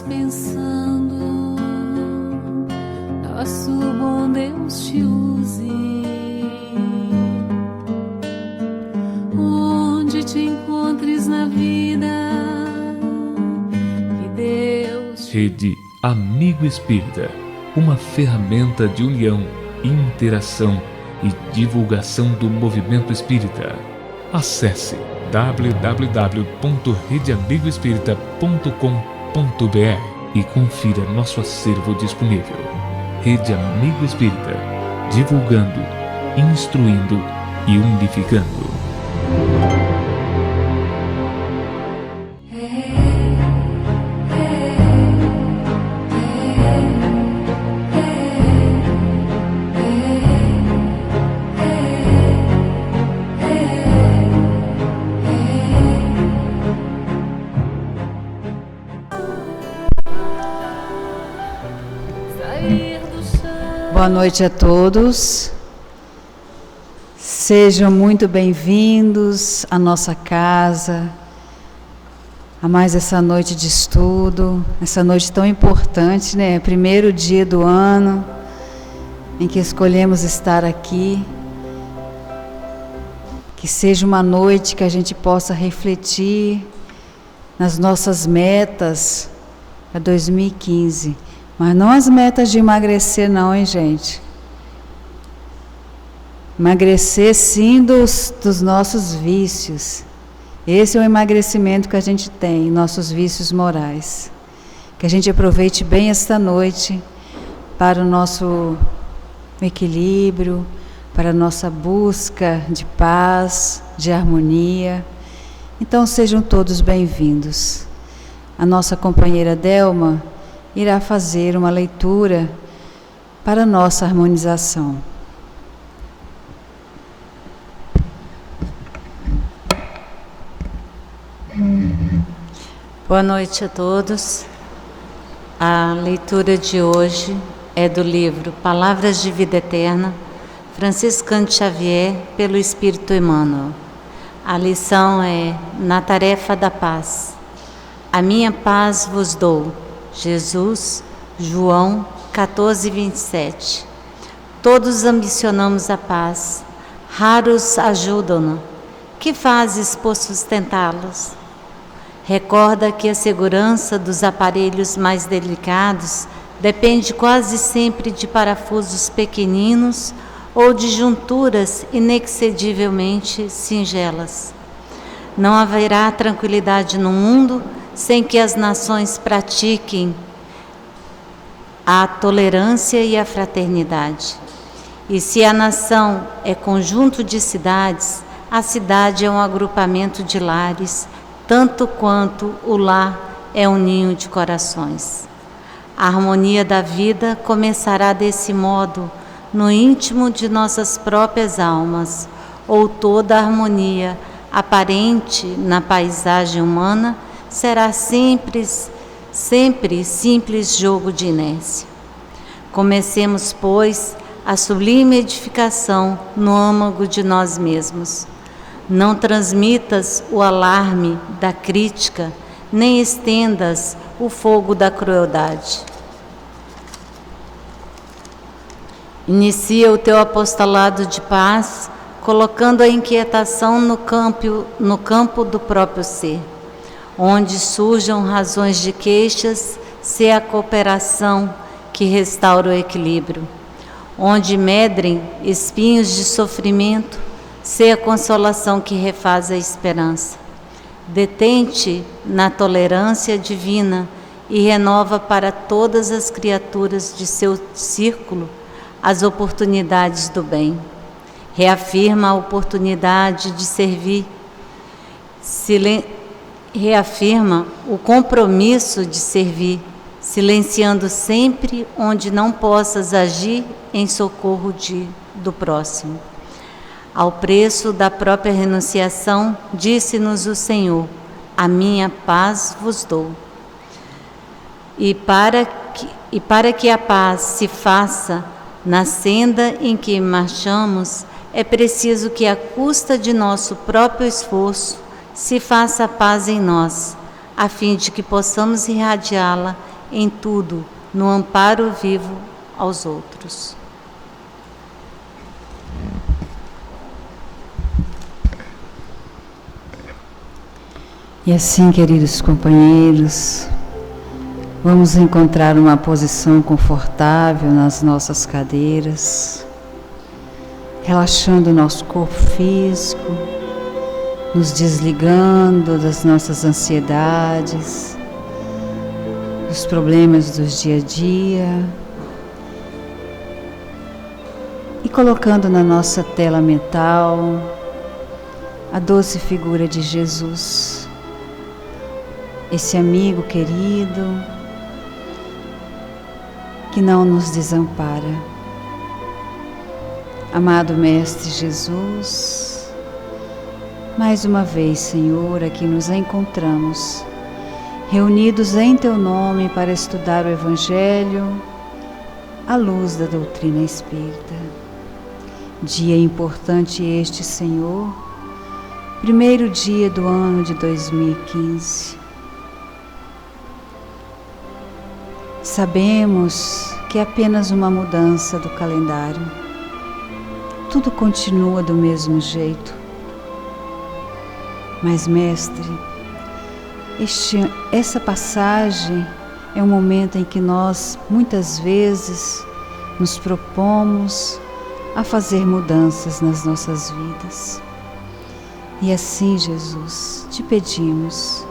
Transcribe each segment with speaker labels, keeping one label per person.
Speaker 1: estás pensando, nosso bom Deus te use. Onde te encontres na vida, que Deus te...
Speaker 2: Rede Amigo Espírita, uma ferramenta de união, interação e divulgação do movimento espírita. Acesse www.redeamigoespírita.com.br e confira nosso acervo disponível. Rede Amigo Espírita, divulgando, instruindo e unificando.
Speaker 3: Boa noite a todos, sejam muito bem-vindos à nossa casa, a mais essa noite de estudo, essa noite tão importante, né? Primeiro dia do ano em que escolhemos estar aqui, que seja uma noite que a gente possa refletir nas nossas metas para 2015. Mas não as metas de emagrecer não, hein, gente? Emagrecer sim dos nossos vícios. Esse é o emagrecimento que a gente tem, nossos vícios morais. Que a gente aproveite bem esta noite para o nosso equilíbrio, para a nossa busca de paz, de harmonia. Então sejam todos bem-vindos. A nossa companheira Delma irá fazer uma leitura para a nossa harmonização.
Speaker 4: Boa noite a todos. A leitura de hoje é do livro Palavras de Vida Eterna, Franciscano Xavier, pelo Espírito Emmanuel. A lição é Na Tarefa da Paz. A minha paz vos dou. Jesus, João 14:27. Todos ambicionamos a paz, raros ajudam-na. Que fazes por sustentá-los? Recorda que a segurança dos aparelhos mais delicados depende quase sempre de parafusos pequeninos ou de junturas inexcedivelmente singelas. Não haverá tranquilidade no mundo sem que as nações pratiquem a tolerância e a fraternidade. E se a nação é conjunto de cidades, a cidade é um agrupamento de lares, tanto quanto o lar é um ninho de corações. A harmonia da vida começará desse modo, no íntimo de nossas próprias almas, ou toda a harmonia aparente na paisagem humana será sempre simples jogo de inércia. Comecemos, pois, a sublime edificação no âmago de nós mesmos. Não transmitas o alarme da crítica, nem estendas o fogo da crueldade. Inicia o teu apostolado de paz, colocando a inquietação no campo do próprio ser. Onde surjam razões de queixas, se a cooperação que restaura o equilíbrio. Onde medrem espinhos de sofrimento, se a consolação que refaz a esperança. Detente na tolerância divina e renova para todas as criaturas de seu círculo as oportunidades do bem. Reafirma a oportunidade de servir, reafirma o compromisso de servir, silenciando sempre onde não possas agir em socorro do próximo. Ao preço da própria renunciação, disse-nos o Senhor: a minha paz vos dou. E para que a paz se faça na senda em que marchamos, é preciso que, à custa de nosso próprio esforço, se faça a paz em nós, a fim de que possamos irradiá-la em tudo, no amparo vivo aos outros.
Speaker 3: E assim, queridos companheiros, vamos encontrar uma posição confortável nas nossas cadeiras, relaxando o nosso corpo físico, nos desligando das nossas ansiedades, dos problemas do dia a dia e colocando na nossa tela mental a doce figura de Jesus, esse amigo querido que não nos desampara. Amado Mestre Jesus, mais uma vez, Senhor, aqui nos encontramos, reunidos em Teu nome para estudar o Evangelho à luz da doutrina espírita. Dia importante este, Senhor, primeiro dia do ano de 2015. Sabemos que é apenas uma mudança do calendário. Tudo continua do mesmo jeito. Mas, Mestre, essa passagem é um momento em que nós, muitas vezes, nos propomos a fazer mudanças nas nossas vidas. E assim, Jesus, te pedimos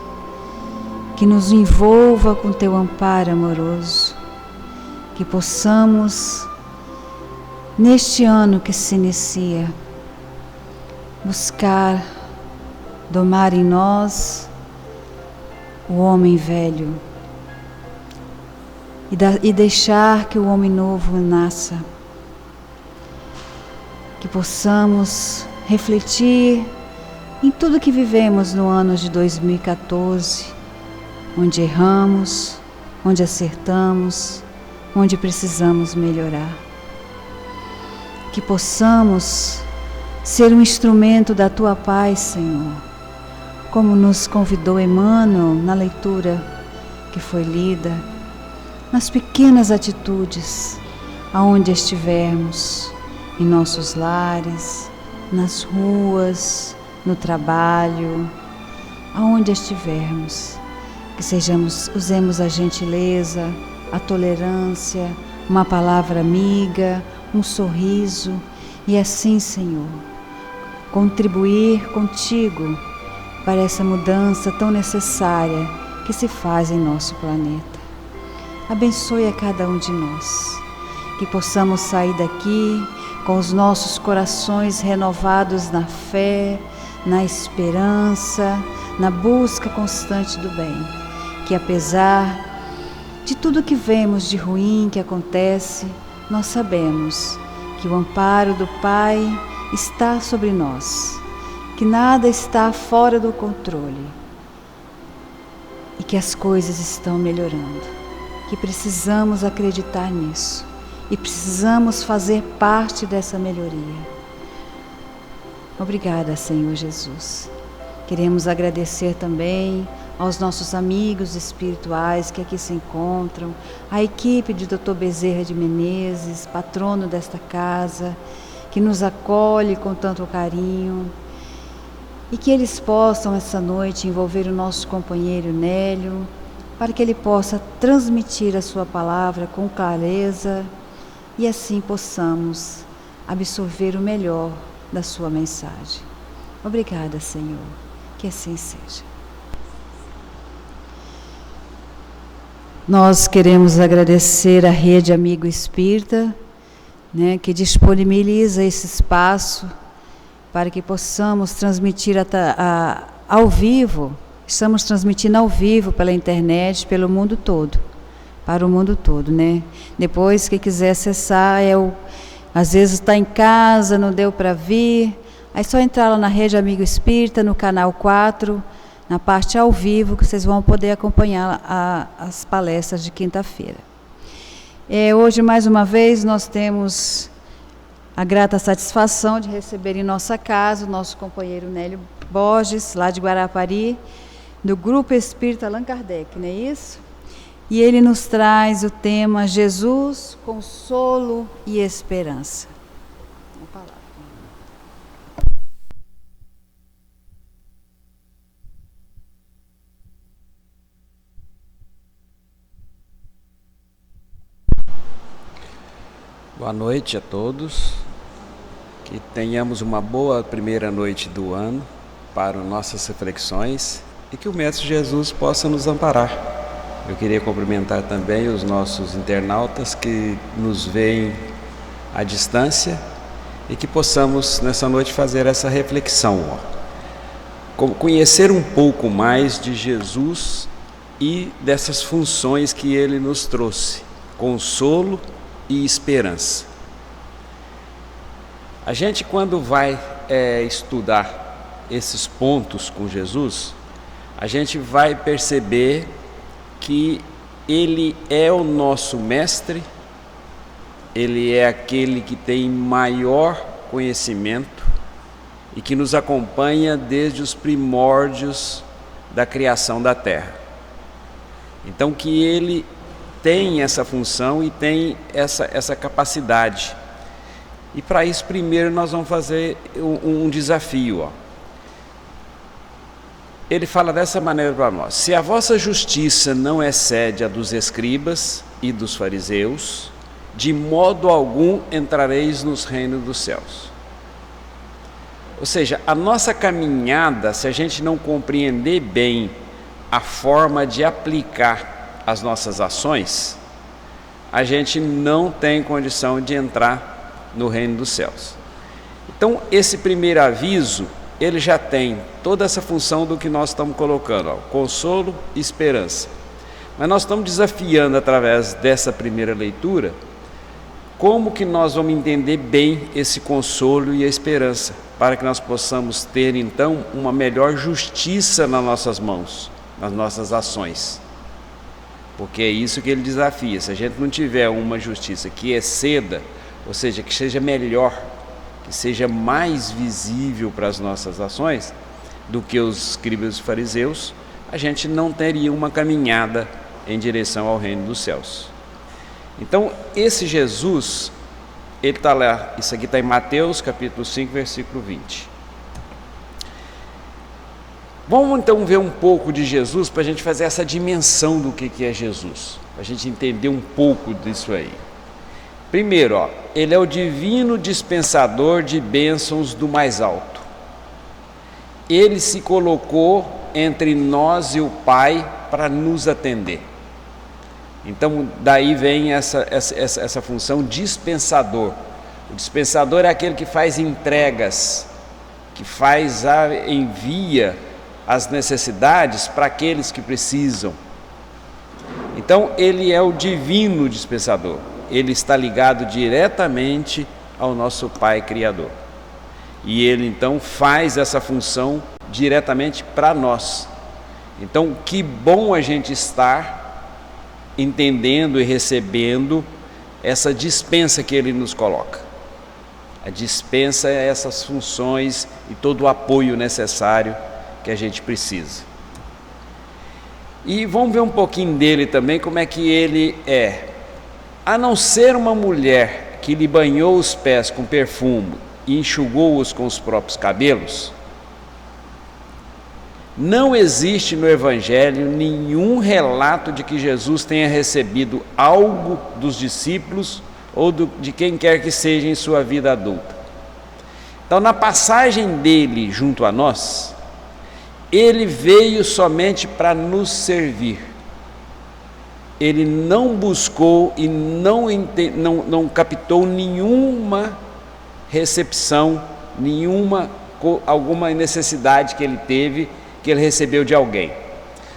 Speaker 3: que nos envolva com Teu amparo amoroso, que possamos, neste ano que se inicia, buscar domar em nós o homem velho e deixar que o homem novo nasça, que possamos refletir em tudo que vivemos no ano de 2014, onde erramos, onde acertamos, onde precisamos melhorar. Que possamos ser um instrumento da Tua paz, Senhor, como nos convidou Emmanuel na leitura que foi lida, nas pequenas atitudes, aonde estivermos, em nossos lares, nas ruas, no trabalho, aonde estivermos. Que usemos a gentileza, a tolerância, uma palavra amiga, um sorriso e assim, Senhor, contribuir contigo para essa mudança tão necessária que se faz em nosso planeta. Abençoe a cada um de nós, que possamos sair daqui com os nossos corações renovados na fé, na esperança, na busca constante do bem. Que apesar de tudo que vemos de ruim que acontece, nós sabemos que o amparo do Pai está sobre nós, que nada está fora do controle e que as coisas estão melhorando, que precisamos acreditar nisso e precisamos fazer parte dessa melhoria. Obrigada, Senhor Jesus. Queremos agradecer também aos nossos amigos espirituais que aqui se encontram, a equipe de Dr. Bezerra de Menezes, patrono desta casa, que nos acolhe com tanto carinho, e que eles possam essa noite envolver o nosso companheiro Nélio, para que ele possa transmitir a sua palavra com clareza e assim possamos absorver o melhor da sua mensagem. Obrigada, Senhor, que assim seja. Nós queremos agradecer à Rede Amigo Espírita, que disponibiliza esse espaço para que possamos transmitir ao vivo. Estamos transmitindo ao vivo pela internet, pelo mundo todo, para o mundo todo, Depois, quem quiser acessar, às vezes está em casa, não deu para vir, aí só entrar lá na Rede Amigo Espírita, no canal 4, na parte ao vivo, que vocês vão poder acompanhar as palestras de quinta-feira. Hoje, mais uma vez, nós temos a grata satisfação de receber em nossa casa o nosso companheiro Nélio Borges, lá de Guarapari, do Grupo Espírita Allan Kardec, não é isso? E ele nos traz o tema Jesus, consolo e esperança.
Speaker 5: Boa noite a todos, que tenhamos uma boa primeira noite do ano para nossas reflexões e que o Mestre Jesus possa nos amparar. Eu queria cumprimentar também os nossos internautas que nos veem à distância e que possamos nessa noite fazer essa reflexão. Conhecer um pouco mais de Jesus e dessas funções que ele nos trouxe, consolo e esperança. A gente, quando vai estudar esses pontos com Jesus, a gente vai perceber que ele é o nosso mestre, ele é aquele que tem maior conhecimento e que nos acompanha desde os primórdios da criação da terra. Então, que ele tem essa função e tem essa capacidade. E para isso, primeiro, nós vamos fazer um desafio. Ele fala dessa maneira para nós: se a vossa justiça não excede a dos escribas e dos fariseus, de modo algum entrareis nos reinos dos céus. Ou seja, a nossa caminhada, se a gente não compreender bem a forma de aplicar as nossas ações, a gente não tem condição de entrar no reino dos céus. Então, esse primeiro aviso, ele já tem toda essa função do que nós estamos colocando, consolo e esperança. Mas nós estamos desafiando, através dessa primeira leitura, como que nós vamos entender bem esse consolo e a esperança, para que nós possamos ter, então, uma melhor justiça nas nossas mãos, nas nossas ações. Porque é isso que ele desafia. Se a gente não tiver uma justiça que exceda, ou seja, que seja melhor, que seja mais visível para as nossas ações do que os escribas e fariseus, a gente não teria uma caminhada em direção ao reino dos céus. Então, esse Jesus, ele está lá, isso aqui está em Mateus capítulo 5, versículo 20. Vamos então ver um pouco de Jesus para a gente fazer essa dimensão do que é Jesus, para a gente entender um pouco disso aí. Primeiro, ele é o divino dispensador de bênçãos do mais alto. Ele se colocou entre nós e o Pai para nos atender. Então, daí vem essa função dispensador. O dispensador é aquele que faz entregas, que envia as necessidades para aqueles que precisam. Então, ele é o divino dispensador. Ele está ligado diretamente ao nosso Pai Criador. E ele, então, faz essa função diretamente para nós. Então, que bom a gente estar entendendo e recebendo essa dispensa que ele nos coloca. A dispensa é essas funções e todo o apoio necessário que a gente precisa. E vamos ver um pouquinho dele também, como é que ele é. A não ser uma mulher que lhe banhou os pés com perfume e enxugou-os com os próprios cabelos, não existe no Evangelho nenhum relato de que Jesus tenha recebido algo dos discípulos ou de quem quer que seja em sua vida adulta. Então, na passagem dele junto a nós, ele veio somente para nos servir. Ele não buscou e não captou nenhuma recepção, alguma necessidade que ele teve, que ele recebeu de alguém.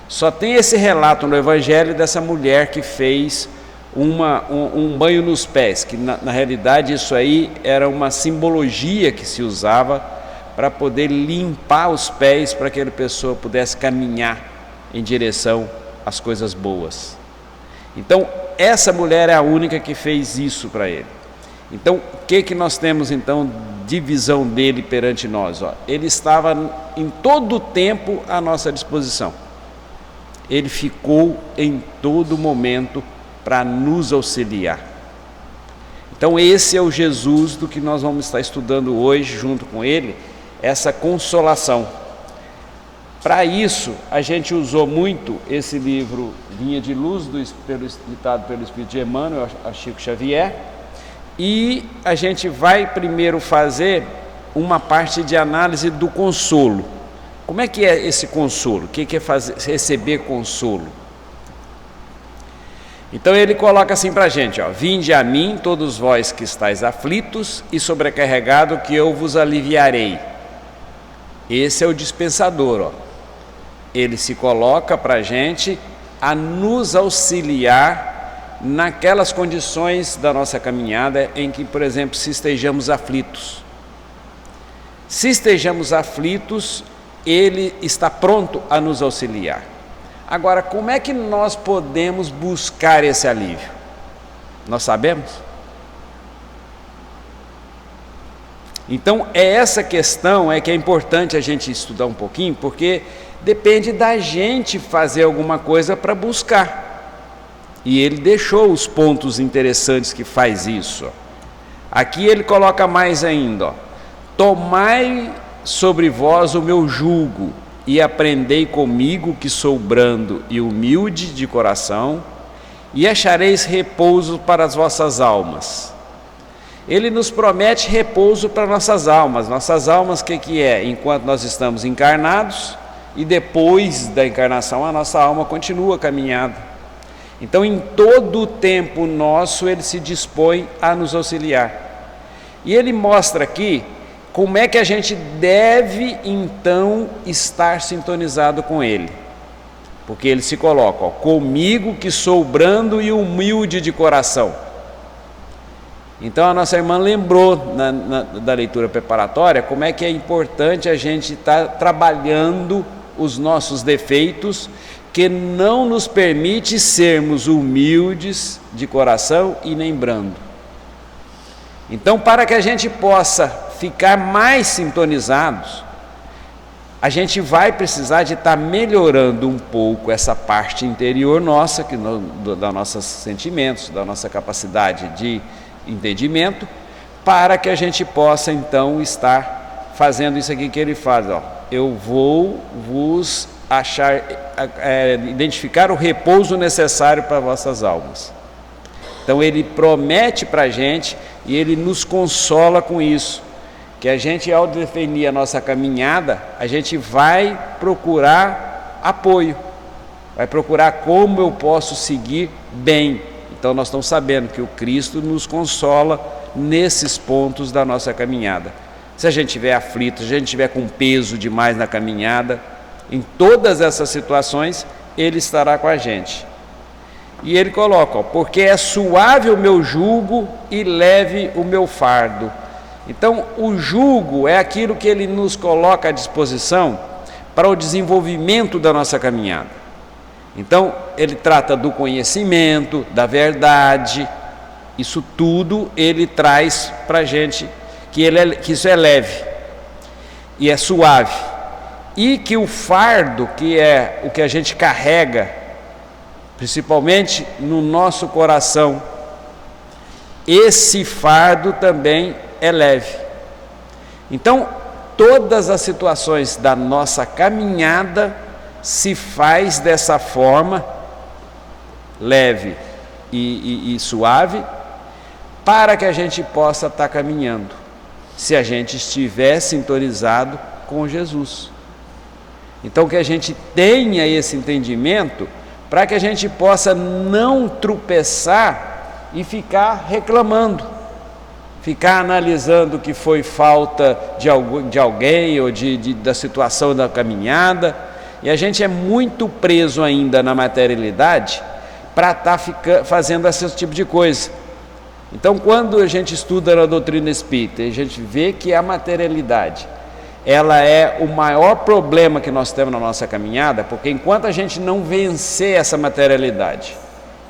Speaker 5: Só tem esse relato no Evangelho dessa mulher que fez um banho nos pés, que na realidade isso aí era uma simbologia que se usava para poder limpar os pés, para que aquela pessoa pudesse caminhar em direção às coisas boas. Então, essa mulher é a única que fez isso para ele. Então, o que nós temos então de visão dele perante nós? Ele estava em todo o tempo à nossa disposição. Ele ficou em todo momento para nos auxiliar. Então esse é o Jesus do que nós vamos estar estudando hoje, junto com ele, essa consolação. Para isso, a gente usou muito esse livro Vinha de Luz, ditado pelo Espírito de Emmanuel, a Chico Xavier, e a gente vai primeiro fazer uma parte de análise do consolo. Como é que é esse consolo? O que é receber consolo? Então ele coloca assim para a gente, ó: vinde a mim, todos vós que estáis aflitos e sobrecarregados, que eu vos aliviarei. Esse é o dispensador, ó. Ele se coloca para a gente a nos auxiliar naquelas condições da nossa caminhada em que, por exemplo, se estejamos aflitos. Se estejamos aflitos, ele está pronto a nos auxiliar. Agora, como é que nós podemos buscar esse alívio? Nós sabemos? Então, essa questão que é importante a gente estudar um pouquinho, porque depende da gente fazer alguma coisa para buscar. E ele deixou os pontos interessantes que faz isso. Aqui ele coloca mais ainda, ó: tomai sobre vós o meu jugo e aprendei comigo, que sou brando e humilde de coração, e achareis repouso para as vossas almas. Ele nos promete repouso para nossas almas. Nossas almas, o que é? Enquanto nós estamos encarnados, e depois da encarnação a nossa alma continua caminhada. Então, em todo o tempo nosso, ele se dispõe a nos auxiliar. E ele mostra aqui como é que a gente deve, então, estar sintonizado com ele. Porque ele se coloca, ó: comigo que sou brando e humilde de coração. Então a nossa irmã lembrou da leitura preparatória como é que é importante a gente estar trabalhando os nossos defeitos, que não nos permite sermos humildes de coração e nem brando. Então, para que a gente possa ficar mais sintonizados, a gente vai precisar de estar melhorando um pouco essa parte interior nossa, dos nossos sentimentos, da nossa capacidade de entendimento, para que a gente possa então estar fazendo isso aqui que ele faz, ó: eu vou vos identificar o repouso necessário para vossas almas. Então ele promete para a gente e ele nos consola com isso, que a gente, ao definir a nossa caminhada, a gente vai procurar apoio, vai procurar como eu posso seguir bem. Então nós estamos sabendo que o Cristo nos consola nesses pontos da nossa caminhada. Se a gente estiver aflito, se a gente estiver com peso demais na caminhada, em todas essas situações, ele estará com a gente. E ele coloca, ó: porque é suave o meu jugo e leve o meu fardo. Então, o jugo é aquilo que ele nos coloca à disposição para o desenvolvimento da nossa caminhada. Então, ele trata do conhecimento, da verdade, isso tudo ele traz para a gente, que isso é leve e é suave. E que o fardo, que é o que a gente carrega, principalmente no nosso coração, esse fardo também é leve. Então, todas as situações da nossa caminhada se faz dessa forma, leve e suave, para que a gente possa estar caminhando, se a gente estiver sintonizado com Jesus. Então, que a gente tenha esse entendimento, para que a gente possa não tropeçar e ficar reclamando, ficar analisando que foi falta de alguém ou da situação da caminhada. E a gente é muito preso ainda na materialidade para estar fazendo esse tipo de coisa. Então, quando a gente estuda na doutrina espírita, a gente vê que a materialidade, ela é o maior problema que nós temos na nossa caminhada, porque enquanto a gente não vencer essa materialidade,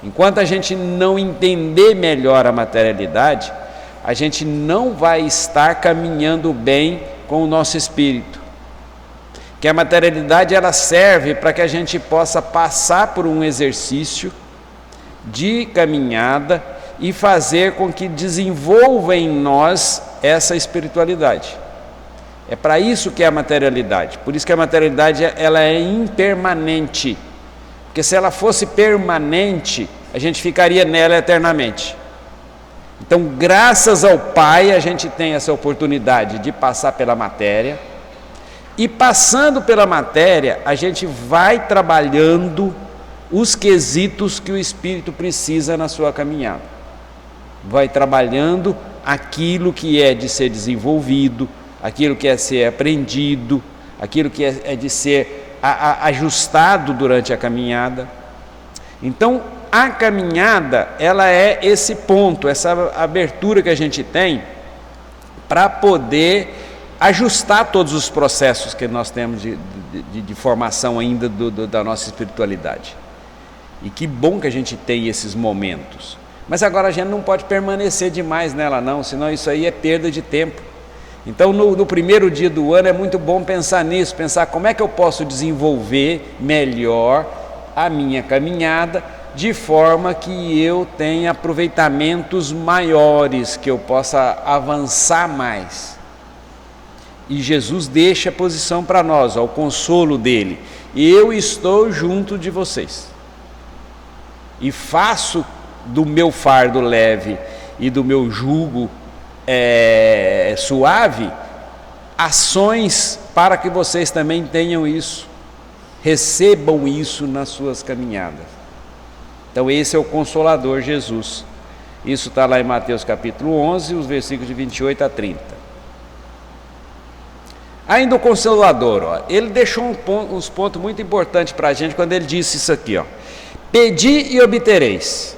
Speaker 5: enquanto a gente não entender melhor a materialidade, a gente não vai estar caminhando bem com o nosso espírito, Que a materialidade ela serve para que a gente possa passar por um exercício de caminhada e fazer com que desenvolva em nós essa espiritualidade. É para isso que é a materialidade. Por isso que a materialidade ela é impermanente. Porque se ela fosse permanente, a gente ficaria nela eternamente. Então, graças ao Pai, a gente tem essa oportunidade de passar pela matéria. E passando pela matéria, a gente vai trabalhando os quesitos que o Espírito precisa na sua caminhada. Vai trabalhando aquilo que é de ser desenvolvido, aquilo que é ser aprendido, aquilo que é de ser ajustado durante a caminhada. Então, a caminhada, ela é esse ponto, essa abertura que a gente tem para poder ajustar todos os processos que nós temos de formação ainda da nossa espiritualidade. E que bom que a gente tem esses momentos. Mas agora a gente não pode permanecer demais nela não, senão isso aí é perda de tempo. Então no primeiro dia do ano é muito bom pensar nisso, pensar como é que eu posso desenvolver melhor a minha caminhada, de forma que eu tenha aproveitamentos maiores, que eu possa avançar mais. E Jesus deixa a posição para nós, ó, o consolo dele. Eu estou junto de vocês. E faço do meu fardo leve e do meu jugo suave, ações para que vocês também tenham isso. Recebam isso nas suas caminhadas. Então esse é o Consolador Jesus. Isso está lá em Mateus capítulo 11, os versículos de 28 a 30. Ainda o Consolador, ó, ele deixou uns pontos muito importantes para a gente quando ele disse isso aqui, ó. Pedi e obtereis.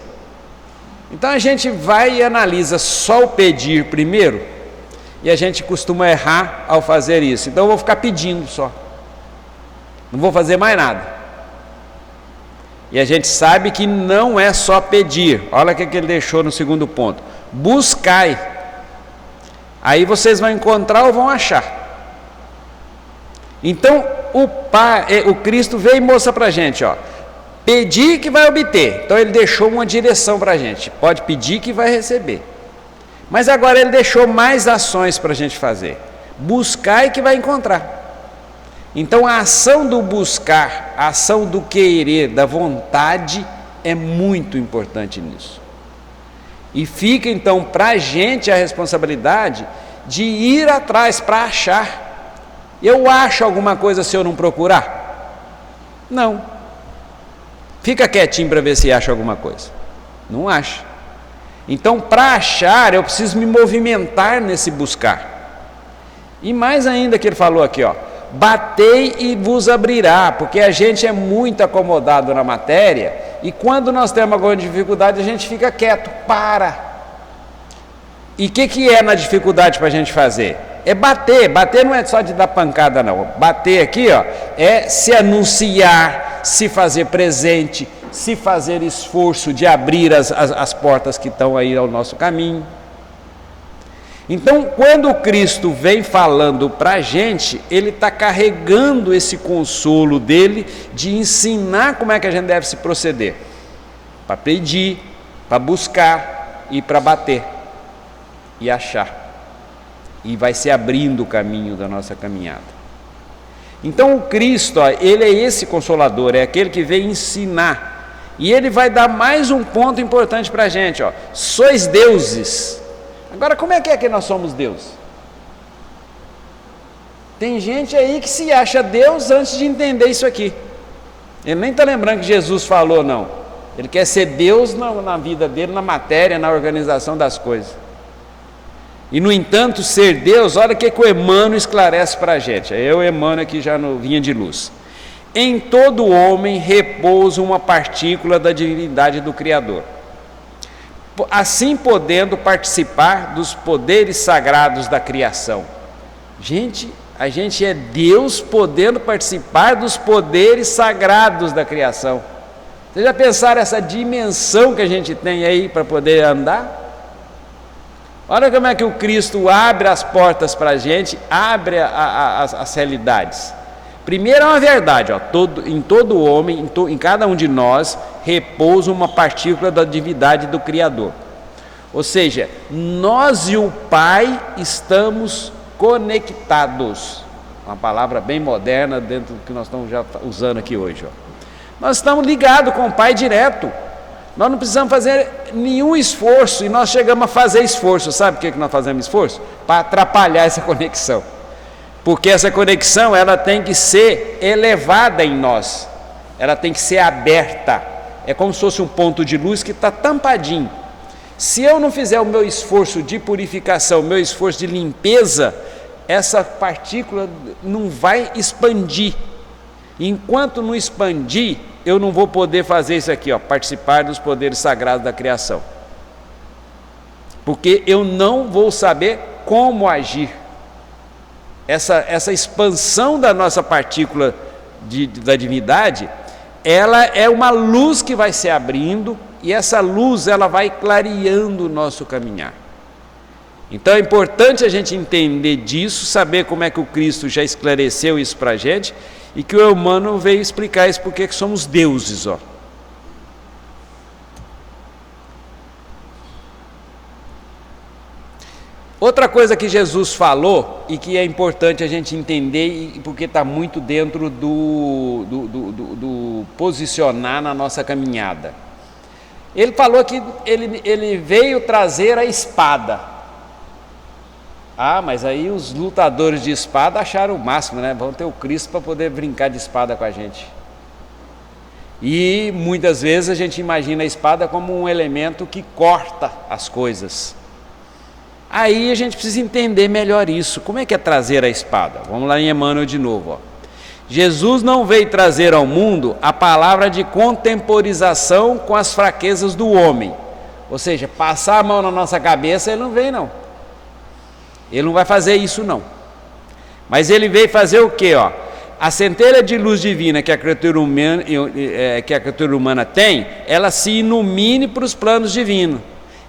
Speaker 5: Então a gente vai e analisa só o pedir primeiro, e a gente costuma errar ao fazer isso. Então eu vou ficar pedindo só, não vou fazer mais nada. E a gente sabe que não é só pedir. Olha o que ele deixou no segundo ponto: buscai, aí vocês vão encontrar ou vão achar. Então o Cristo veio e mostra para a gente, ó, pedir que vai obter. Então ele deixou uma direção para a gente, pode pedir que vai receber. Mas agora ele deixou mais ações para a gente fazer: buscar e que vai encontrar. Então a ação do buscar, a ação do querer, da vontade é muito importante nisso. E fica então para a gente a responsabilidade de ir atrás para achar. Eu acho alguma coisa se eu não procurar? Não. Fica quietinho para ver se acha alguma coisa. Não acha. Então, para achar, eu preciso me movimentar nesse buscar. E mais ainda que ele falou aqui, ó, batei e vos abrirá, porque a gente é muito acomodado na matéria, e quando nós temos alguma dificuldade, a gente fica quieto, para. E o que é na dificuldade para a gente fazer? É bater. Bater não é só de dar pancada não. Bater aqui, ó, é se anunciar, se fazer presente, se fazer esforço de abrir as portas que estão aí ao nosso caminho. Então, quando o Cristo vem falando para a gente, ele está carregando esse consolo dele de ensinar como é que a gente deve se proceder. Para pedir, para buscar e para bater e achar. E vai se abrindo o caminho da nossa caminhada. Então o Cristo, ó, ele é esse Consolador, é aquele que vem ensinar. E ele vai dar mais um ponto importante para a gente, ó. Sois deuses. Agora, como é que nós somos deuses? Tem gente aí que se acha Deus antes de entender isso aqui. Ele nem está lembrando que Jesus falou, não. Ele quer ser Deus na vida dele, na matéria, na organização das coisas. E, no entanto, ser Deus, olha o que o Emmanuel esclarece para a gente. Eu, Emmanuel, aqui já no Vinha de Luz. Em todo homem repousa uma partícula da divindade do Criador, assim podendo participar dos poderes sagrados da criação. Gente, a gente é Deus podendo participar dos poderes sagrados da criação. Vocês já pensaram essa dimensão que a gente tem aí para poder andar? Olha como é que o Cristo abre as portas para a gente, abre as realidades. Primeiro é uma verdade, ó, em todo homem, em cada um de nós, repousa uma partícula da divindade do Criador. Ou seja, nós e o Pai estamos conectados. Uma palavra bem moderna dentro do que nós estamos já usando aqui hoje. Ó. Nós estamos ligados com o Pai direto. Nós não precisamos fazer nenhum esforço, e nós chegamos a fazer esforço. Sabe por que nós fazemos esforço? Para atrapalhar essa conexão. Porque essa conexão, ela tem que ser elevada em nós. Ela tem que ser aberta. É como se fosse um ponto de luz que está tampadinho. Se eu não fizer o meu esforço de purificação, o meu esforço de limpeza, essa partícula não vai expandir. Enquanto não expandir, eu não vou poder fazer isso aqui, ó, participar dos poderes sagrados da criação. Porque eu não vou saber como agir. Essa expansão da nossa partícula da divindade, ela é uma luz que vai se abrindo, e essa luz ela vai clareando o nosso caminhar. Então é importante a gente entender disso, saber como é que o Cristo já esclareceu isso para a gente, e que o Emmanuel veio explicar isso, porque que somos deuses, ó. Outra coisa que Jesus falou, e que é importante a gente entender, porque está muito dentro do posicionar na nossa caminhada. Ele falou que ele veio trazer a espada. Ah, mas aí os lutadores de espada acharam o máximo, né? Vão ter o Cristo para poder brincar de espada com a gente. E muitas vezes a gente imagina a espada como um elemento que corta as coisas. Aí a gente precisa entender melhor isso. Como é que é trazer a espada? Vamos lá em Emmanuel de novo, ó. Jesus não veio trazer ao mundo a palavra de contemporização com as fraquezas do homem. Ou seja, passar a mão na nossa cabeça, ele não veio não. Ele não vai fazer isso não. Mas ele veio fazer o quê? Ó? A centelha de luz divina que a criatura humana tem, ela se ilumine para os planos divinos.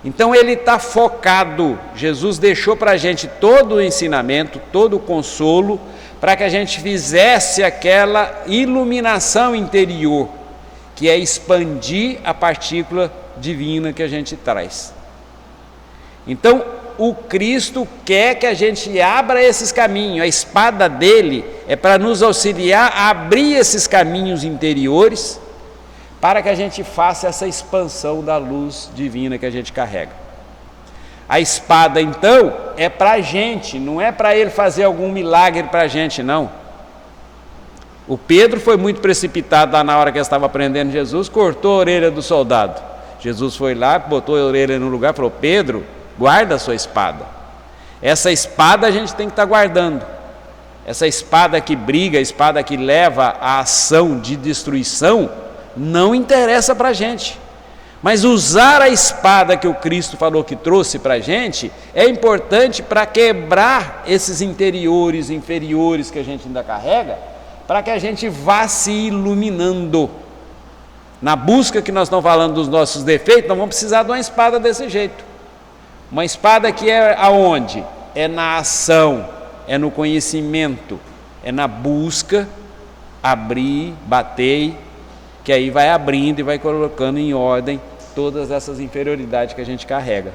Speaker 5: Então ele está focado. Jesus deixou para a gente todo o ensinamento, todo o consolo, para que a gente fizesse aquela iluminação interior, que é expandir a partícula divina que a gente traz. Então, o Cristo quer que a gente abra esses caminhos. A espada dele é para nos auxiliar a abrir esses caminhos interiores, para que a gente faça essa expansão da luz divina que a gente carrega. A espada, então, é para a gente, não é para ele fazer algum milagre para a gente, não. O Pedro foi muito precipitado lá na hora que ele estava prendendo Jesus, cortou a orelha do soldado. Jesus foi lá, botou a orelha no lugar e falou: Pedro, guarda a sua espada. Essa espada a gente tem que estar guardando. Essa espada que briga, a espada que leva à ação de destruição, não interessa para a gente. Mas usar a espada que o Cristo falou que trouxe para a gente é importante para quebrar esses interiores, inferiores que a gente ainda carrega, para que a gente vá se iluminando. Na busca que nós estamos falando dos nossos defeitos, nós vamos precisar de uma espada desse jeito. Uma espada que é aonde? É na ação, é no conhecimento, é na busca, abrir, bater, que aí vai abrindo e vai colocando em ordem todas essas inferioridades que a gente carrega.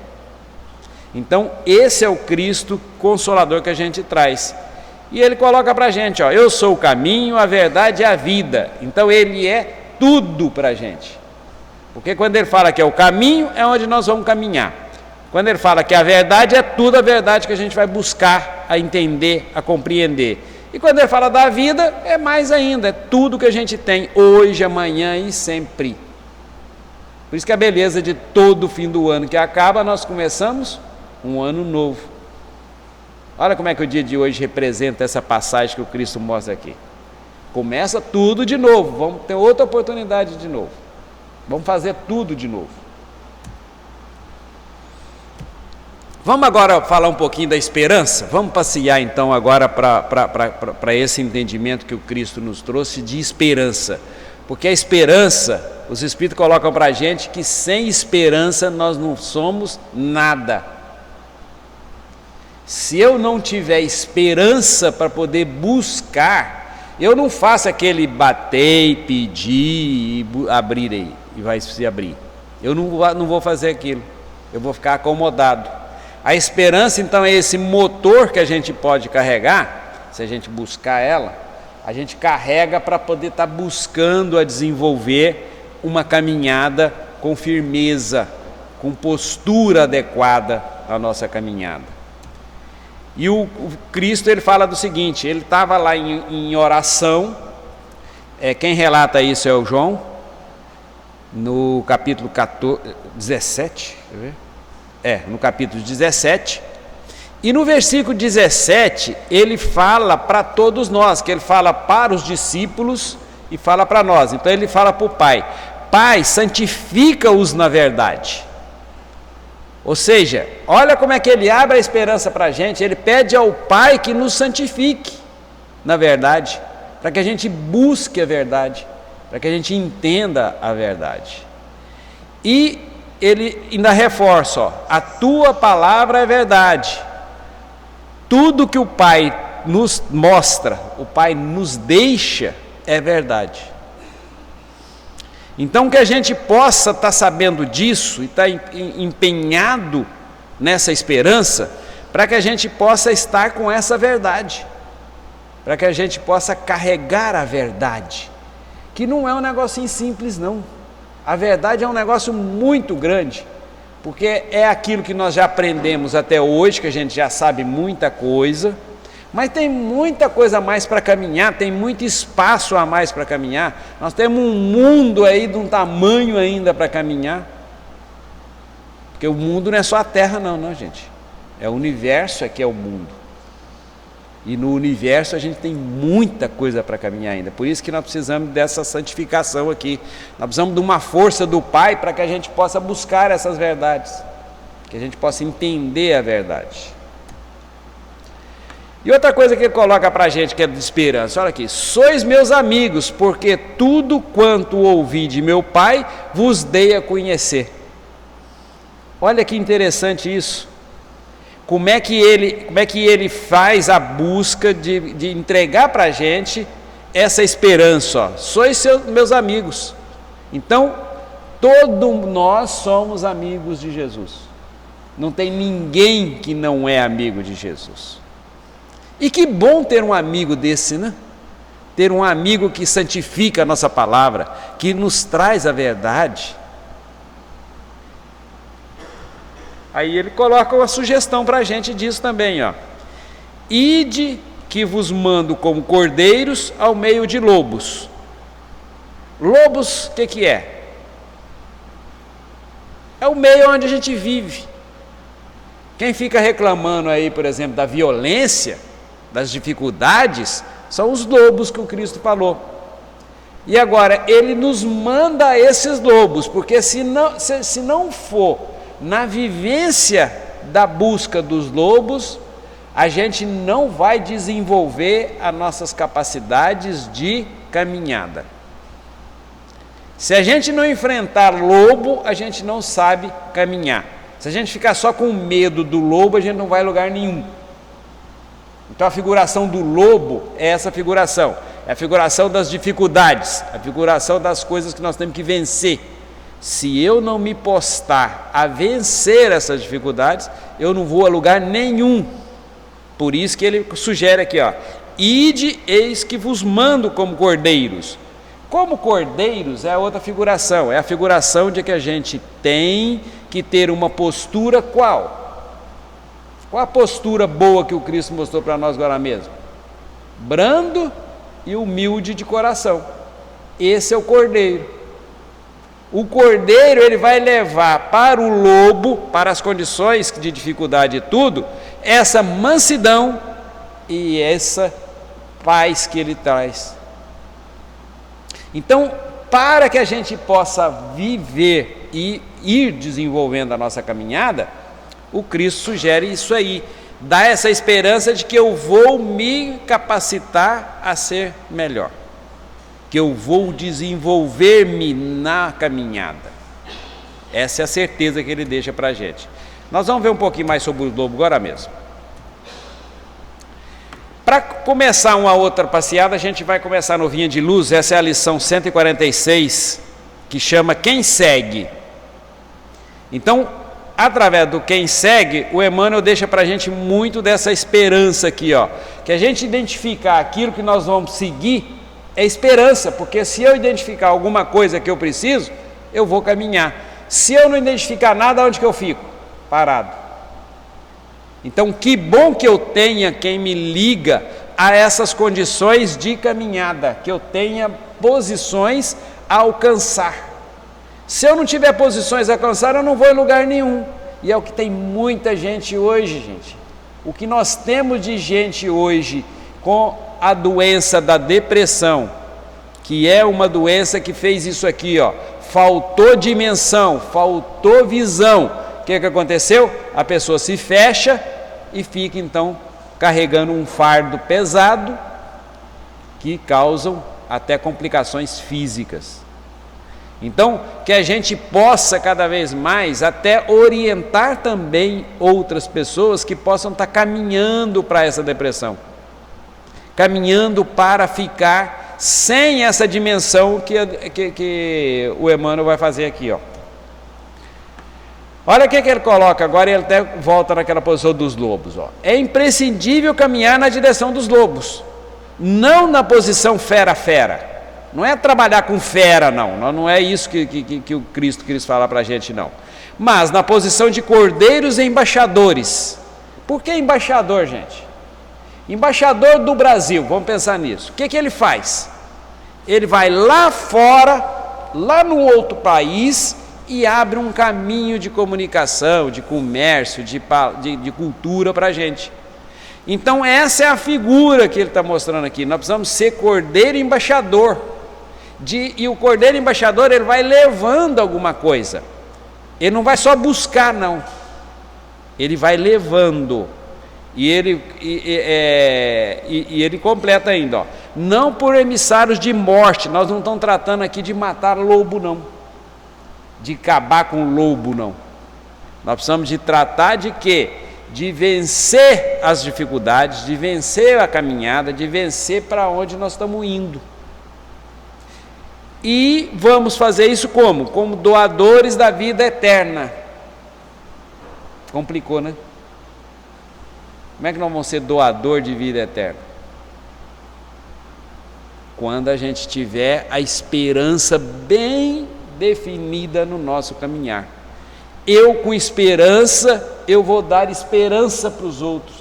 Speaker 5: Então, esse é o Cristo Consolador que a gente traz. E ele coloca para a gente, ó, eu sou o caminho, a verdade e a vida. Então, ele é tudo para a gente. Porque quando ele fala que é o caminho, é onde nós vamos caminhar. Quando ele fala que a verdade é tudo, a verdade que a gente vai buscar a entender, a compreender. E quando ele fala da vida, é mais ainda, é tudo que a gente tem, hoje, amanhã e sempre. Por isso que a beleza de todo fim do ano que acaba, nós começamos um ano novo. Olha como é que o dia de hoje representa essa passagem que o Cristo mostra aqui. Começa tudo de novo, vamos ter outra oportunidade de novo. Vamos fazer tudo de novo. Vamos agora falar um pouquinho da esperança? Vamos passear então agora para esse entendimento que o Cristo nos trouxe de esperança. Porque a esperança, os Espíritos colocam para a gente que sem esperança nós não somos nada. Se eu não tiver esperança para poder buscar, Eu não faço aquele bater, pedir e abrir aí, e vai se abrir. Eu não vou fazer aquilo, eu vou ficar acomodado. A esperança, então, é esse motor que a gente pode carregar, se a gente buscar ela, a gente carrega para poder estar buscando a desenvolver uma caminhada com firmeza, com postura adequada à nossa caminhada. E o Cristo, ele fala do seguinte, ele estava lá em oração, quem relata isso é o João, no capítulo 17, no capítulo 17, e no versículo 17, ele fala para todos nós, que ele fala para os discípulos e fala para nós. Então ele fala para o Pai, Pai, santifica-os na verdade. Ou seja, olha como é que ele abre a esperança para a gente, ele pede ao Pai que nos santifique na verdade, para que a gente busque a verdade, para que a gente entenda a verdade. E ele ainda reforça, a tua palavra é verdade. Tudo que o Pai nos mostra, o Pai nos deixa, é verdade. Então que a gente possa estar sabendo disso e estar empenhado nessa esperança, para que a gente possa estar com essa verdade, para que a gente possa carregar a verdade, que não é um negocinho simples não. A verdade é um negócio muito grande, porque é aquilo que nós já aprendemos até hoje, que a gente já sabe muita coisa, mas tem muita coisa a mais para caminhar, tem muito espaço a mais para caminhar. Nós temos um mundo aí de um tamanho ainda para caminhar, porque o mundo não é só a Terra não, gente, é o universo que é o mundo, e no universo a gente tem muita coisa para caminhar ainda. Por isso que nós precisamos dessa santificação aqui, nós precisamos de uma força do Pai para que a gente possa buscar essas verdades, que a gente possa entender a verdade. E outra coisa que ele coloca para a gente, que é de esperança, olha aqui, sois meus amigos, porque tudo quanto ouvi de meu Pai, vos dei a conhecer. Olha que interessante isso. Como é que ele faz a busca de entregar para a gente essa esperança? Sois meus amigos. Então, todos nós somos amigos de Jesus. Não tem ninguém que não é amigo de Jesus. E que bom ter um amigo desse, né? Ter um amigo que santifica a nossa palavra, que nos traz a verdade. Aí ele coloca uma sugestão para a gente disso também, ó. Ide que vos mando como cordeiros ao meio de lobos. Lobos, o que é? É o meio onde a gente vive. Quem fica reclamando aí, por exemplo, da violência, das dificuldades, são os lobos que o Cristo falou. E agora, ele nos manda esses lobos, porque se não for na vivência da busca dos lobos, a gente não vai desenvolver as nossas capacidades de caminhada. Se a gente não enfrentar lobo, a gente não sabe caminhar. Se a gente ficar só com medo do lobo, a gente não vai a lugar nenhum. Então a figuração do lobo é essa figuração, é a figuração das dificuldades, a figuração das coisas que nós temos que vencer. Se eu não me postar a vencer essas dificuldades, eu não vou a lugar nenhum. Por isso que ele sugere aqui, ó, ide, eis que vos mando como cordeiros. Como cordeiros é outra figuração, é a figuração de que a gente tem que ter uma postura qual? Qual a postura boa que o Cristo mostrou para nós agora mesmo? Brando e humilde de coração. Esse é o cordeiro. O cordeiro, ele vai levar para o lobo, para as condições de dificuldade e tudo, essa mansidão e essa paz que ele traz. Então, para que a gente possa viver e ir desenvolvendo a nossa caminhada, o Cristo sugere isso aí, dá essa esperança de que eu vou me capacitar a ser melhor, que eu vou desenvolver-me na caminhada. Essa é a certeza que ele deixa para a gente. Nós vamos ver um pouquinho mais sobre o lobo agora mesmo. para começar uma outra passeada, a gente vai começar no Vinha de Luz. Essa é a lição 146, que chama Quem Segue. Então, através do Quem Segue, o Emmanuel deixa para a gente muito dessa esperança aqui, ó, que a gente identificar aquilo que nós vamos seguir é esperança, porque se eu identificar alguma coisa que eu preciso, eu vou caminhar. Se eu não identificar nada, onde que eu fico? Parado. Então, que bom que eu tenha quem me liga a essas condições de caminhada, que eu tenha posições a alcançar. Se eu não tiver posições a alcançar, eu não vou em lugar nenhum. E é o que tem muita gente hoje, gente. O que nós temos de gente hoje com a doença da depressão, que é uma doença que fez isso aqui, ó, faltou dimensão, faltou visão. O que aconteceu? A pessoa se fecha e fica então carregando um fardo pesado que causam até complicações físicas. Então, que a gente possa cada vez mais até orientar também outras pessoas que possam estar caminhando para essa depressão, caminhando para ficar sem essa dimensão que o Emmanuel vai fazer aqui, ó. Olha o que ele coloca agora, e ele até volta naquela posição dos lobos, ó. É imprescindível caminhar na direção dos lobos, não na posição fera-fera. Não é trabalhar com fera, não é isso que o Cristo quis falar para a gente, não. Mas na posição de cordeiros e embaixadores. Por que embaixador, gente? Embaixador do Brasil, vamos pensar nisso. O que ele faz? Ele vai lá fora, lá no outro país, e abre um caminho de comunicação, de comércio, de cultura para a gente. Então essa é a figura que ele está mostrando aqui. Nós precisamos ser cordeiro embaixador. E o cordeiro embaixador, ele vai levando alguma coisa. Ele não vai só buscar, não. Ele vai levando. E ele completa ainda, ó. Não por emissários de morte. Nós não estamos tratando aqui de matar lobo, não. De acabar com o lobo, não. Nós precisamos de tratar de quê? De vencer as dificuldades, de vencer a caminhada, de vencer para onde nós estamos indo. E vamos fazer isso como? Como doadores da vida eterna. Complicou, né? Como é que nós vamos ser doador de vida eterna? Quando a gente tiver a esperança bem definida no nosso caminhar. Eu, com esperança, eu vou dar esperança para os outros.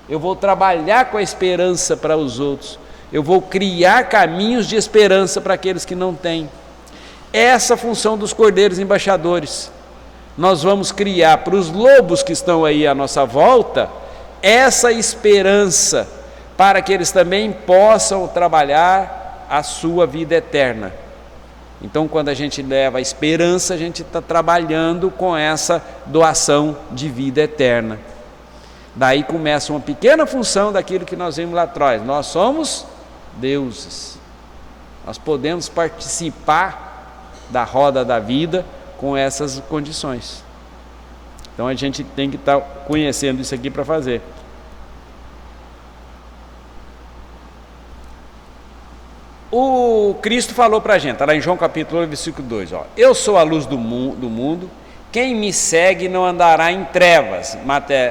Speaker 5: Eu vou trabalhar com a esperança para os outros. Eu vou criar caminhos de esperança para aqueles que não têm. Essa é a função dos cordeiros embaixadores. Nós vamos criar para os lobos que estão aí à nossa volta essa esperança para que eles também possam trabalhar a sua vida eterna. Então, quando a gente leva a esperança, a gente está trabalhando com essa doação de vida eterna. Daí começa uma pequena função daquilo que nós vimos lá atrás. Nós somos deuses. Nós podemos participar da roda da vida com essas condições. Então, a gente tem que estar conhecendo isso aqui para fazer. O Cristo falou para a gente, está lá em João capítulo 1, versículo 2, ó, eu sou a luz do mundo, quem me segue não andará em trevas,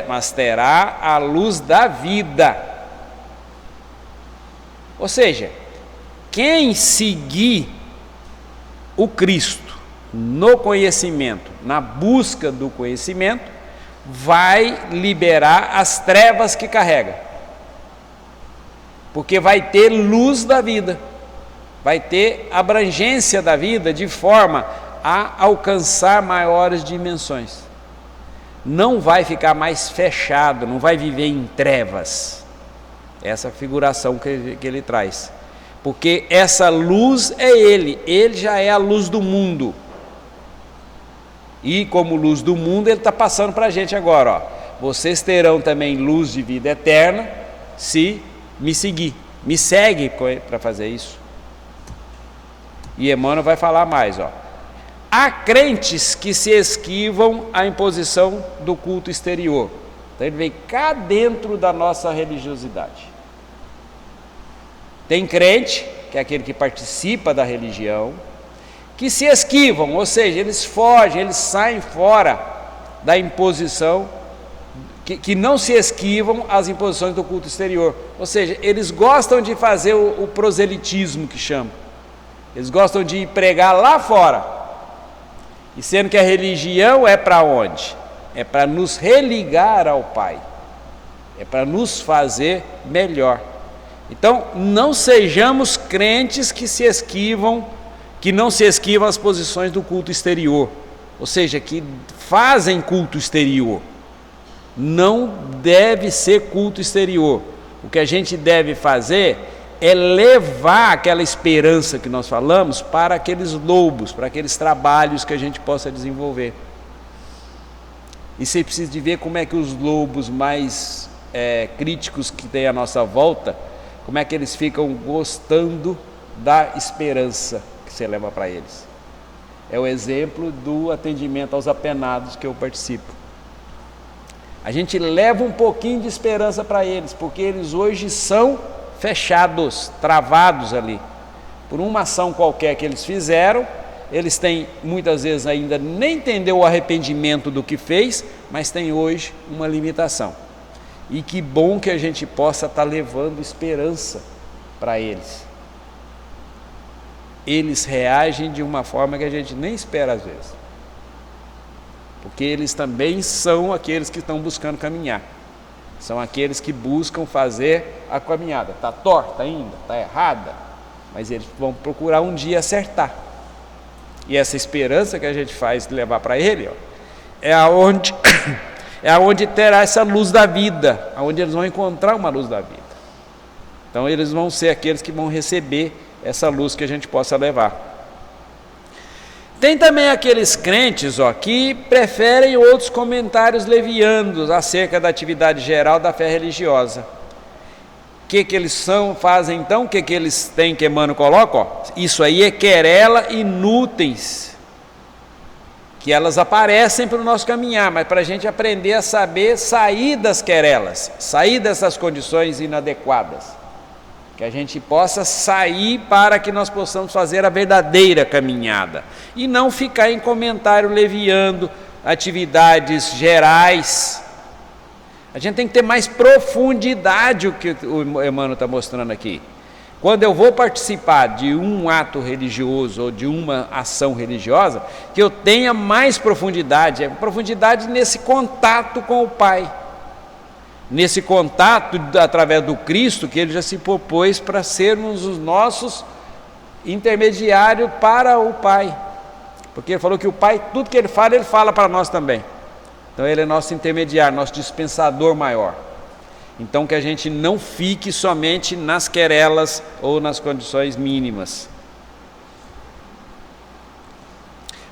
Speaker 5: mas terá a luz da vida. Ou seja, quem seguir o Cristo no conhecimento, na busca do conhecimento, vai liberar as trevas que carrega, porque vai ter luz da vida. Vai ter abrangência da vida de forma a alcançar maiores dimensões. Não vai ficar mais fechado, não vai viver em trevas. Essa figuração que ele traz. Porque essa luz é ele já é a luz do mundo. E como luz do mundo, ele está passando para a gente agora, ó. Vocês terão também luz de vida eterna se me seguir. Me segue para fazer isso. E Emmanuel vai falar mais, ó. Há crentes que se esquivam à imposição do culto exterior. Então ele vem cá dentro da nossa religiosidade. Tem crente, que é aquele que participa da religião, que se esquivam, ou seja, eles fogem, eles saem fora da imposição, que não se esquivam às imposições do culto exterior. Ou seja, eles gostam de fazer o proselitismo, que chama. Eles gostam de pregar lá fora. E sendo que a religião é para onde? É para nos religar ao Pai. É para nos fazer melhor. Então, não sejamos crentes que se esquivam, que não se esquivam às posições do culto exterior. Ou seja, que fazem culto exterior. Não deve ser culto exterior. O que a gente deve fazer é levar aquela esperança que nós falamos para aqueles lobos, para aqueles trabalhos que a gente possa desenvolver. E você precisa de ver como é que os lobos mais críticos que tem à nossa volta, como é que eles ficam gostando da esperança que você leva para eles. É o exemplo do atendimento aos apenados que eu participo. A gente leva um pouquinho de esperança para eles, porque eles hoje são fechados, travados ali. Por uma ação qualquer que eles fizeram, eles têm, muitas vezes ainda nem entendeu o arrependimento do que fez, mas tem hoje uma limitação. E que bom que a gente possa estar levando esperança para eles. Eles reagem de uma forma que a gente nem espera às vezes. Porque eles também são aqueles que estão buscando caminhar. São aqueles que buscam fazer a caminhada. Está torta ainda, está errada, mas eles vão procurar um dia acertar. E essa esperança que a gente faz de levar para ele, é aonde terá essa luz da vida, aonde eles vão encontrar uma luz da vida. Então eles vão ser aqueles que vão receber essa luz que a gente possa levar. Tem também aqueles crentes que preferem outros comentários levianos acerca da atividade geral da fé religiosa. O que eles fazem então? O que eles têm que Emmanuel coloca? Isso aí é querela inúteis, que elas aparecem para o nosso caminhar, mas para a gente aprender a saber sair das querelas, sair dessas condições inadequadas. Que a gente possa sair para que nós possamos fazer a verdadeira caminhada e não ficar em comentário leviando atividades gerais. A gente tem que ter mais profundidade, o que o Emmanuel está mostrando aqui. Quando eu vou participar de um ato religioso ou de uma ação religiosa, que eu tenha mais profundidade nesse contato com o Pai. Nesse contato através do Cristo, que ele já se propôs para sermos os nossos intermediários para o Pai. Porque ele falou que o Pai, tudo que ele fala para nós também. Então ele é nosso intermediário, nosso dispensador maior. Então que a gente não fique somente nas querelas ou nas condições mínimas.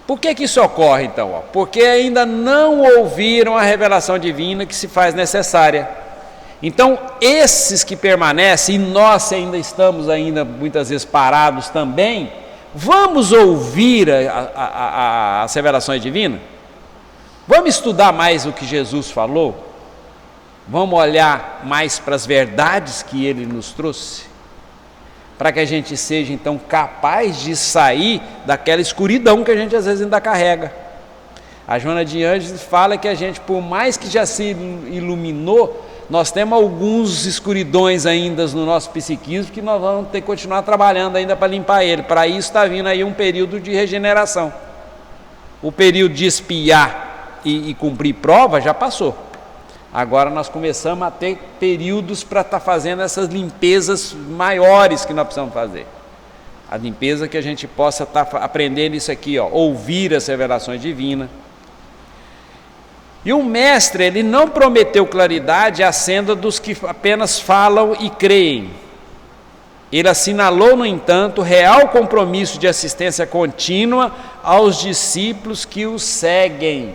Speaker 5: Por que isso ocorre então? Porque ainda não ouviram a revelação divina que se faz necessária. Então esses que permanecem, e nós ainda estamos muitas vezes parados também, vamos ouvir as revelações divinas? Vamos estudar mais o que Jesus falou? Vamos olhar mais para as verdades que ele nos trouxe? Para que a gente seja então capaz de sair daquela escuridão que a gente às vezes ainda carrega. A Joana de Ângeles fala que a gente, por mais que já se iluminou, nós temos alguns escuridões ainda no nosso psiquismo que nós vamos ter que continuar trabalhando ainda para limpar ele. Para isso está vindo aí um período de regeneração. O período de espiar e cumprir prova já passou. Agora nós começamos a ter períodos para estar fazendo essas limpezas maiores que nós precisamos fazer. A limpeza que a gente possa estar aprendendo isso aqui, ouvir as revelações divinas. E o mestre, ele não prometeu claridade à senda dos que apenas falam e creem. Ele assinalou, no entanto, real compromisso de assistência contínua aos discípulos que o seguem.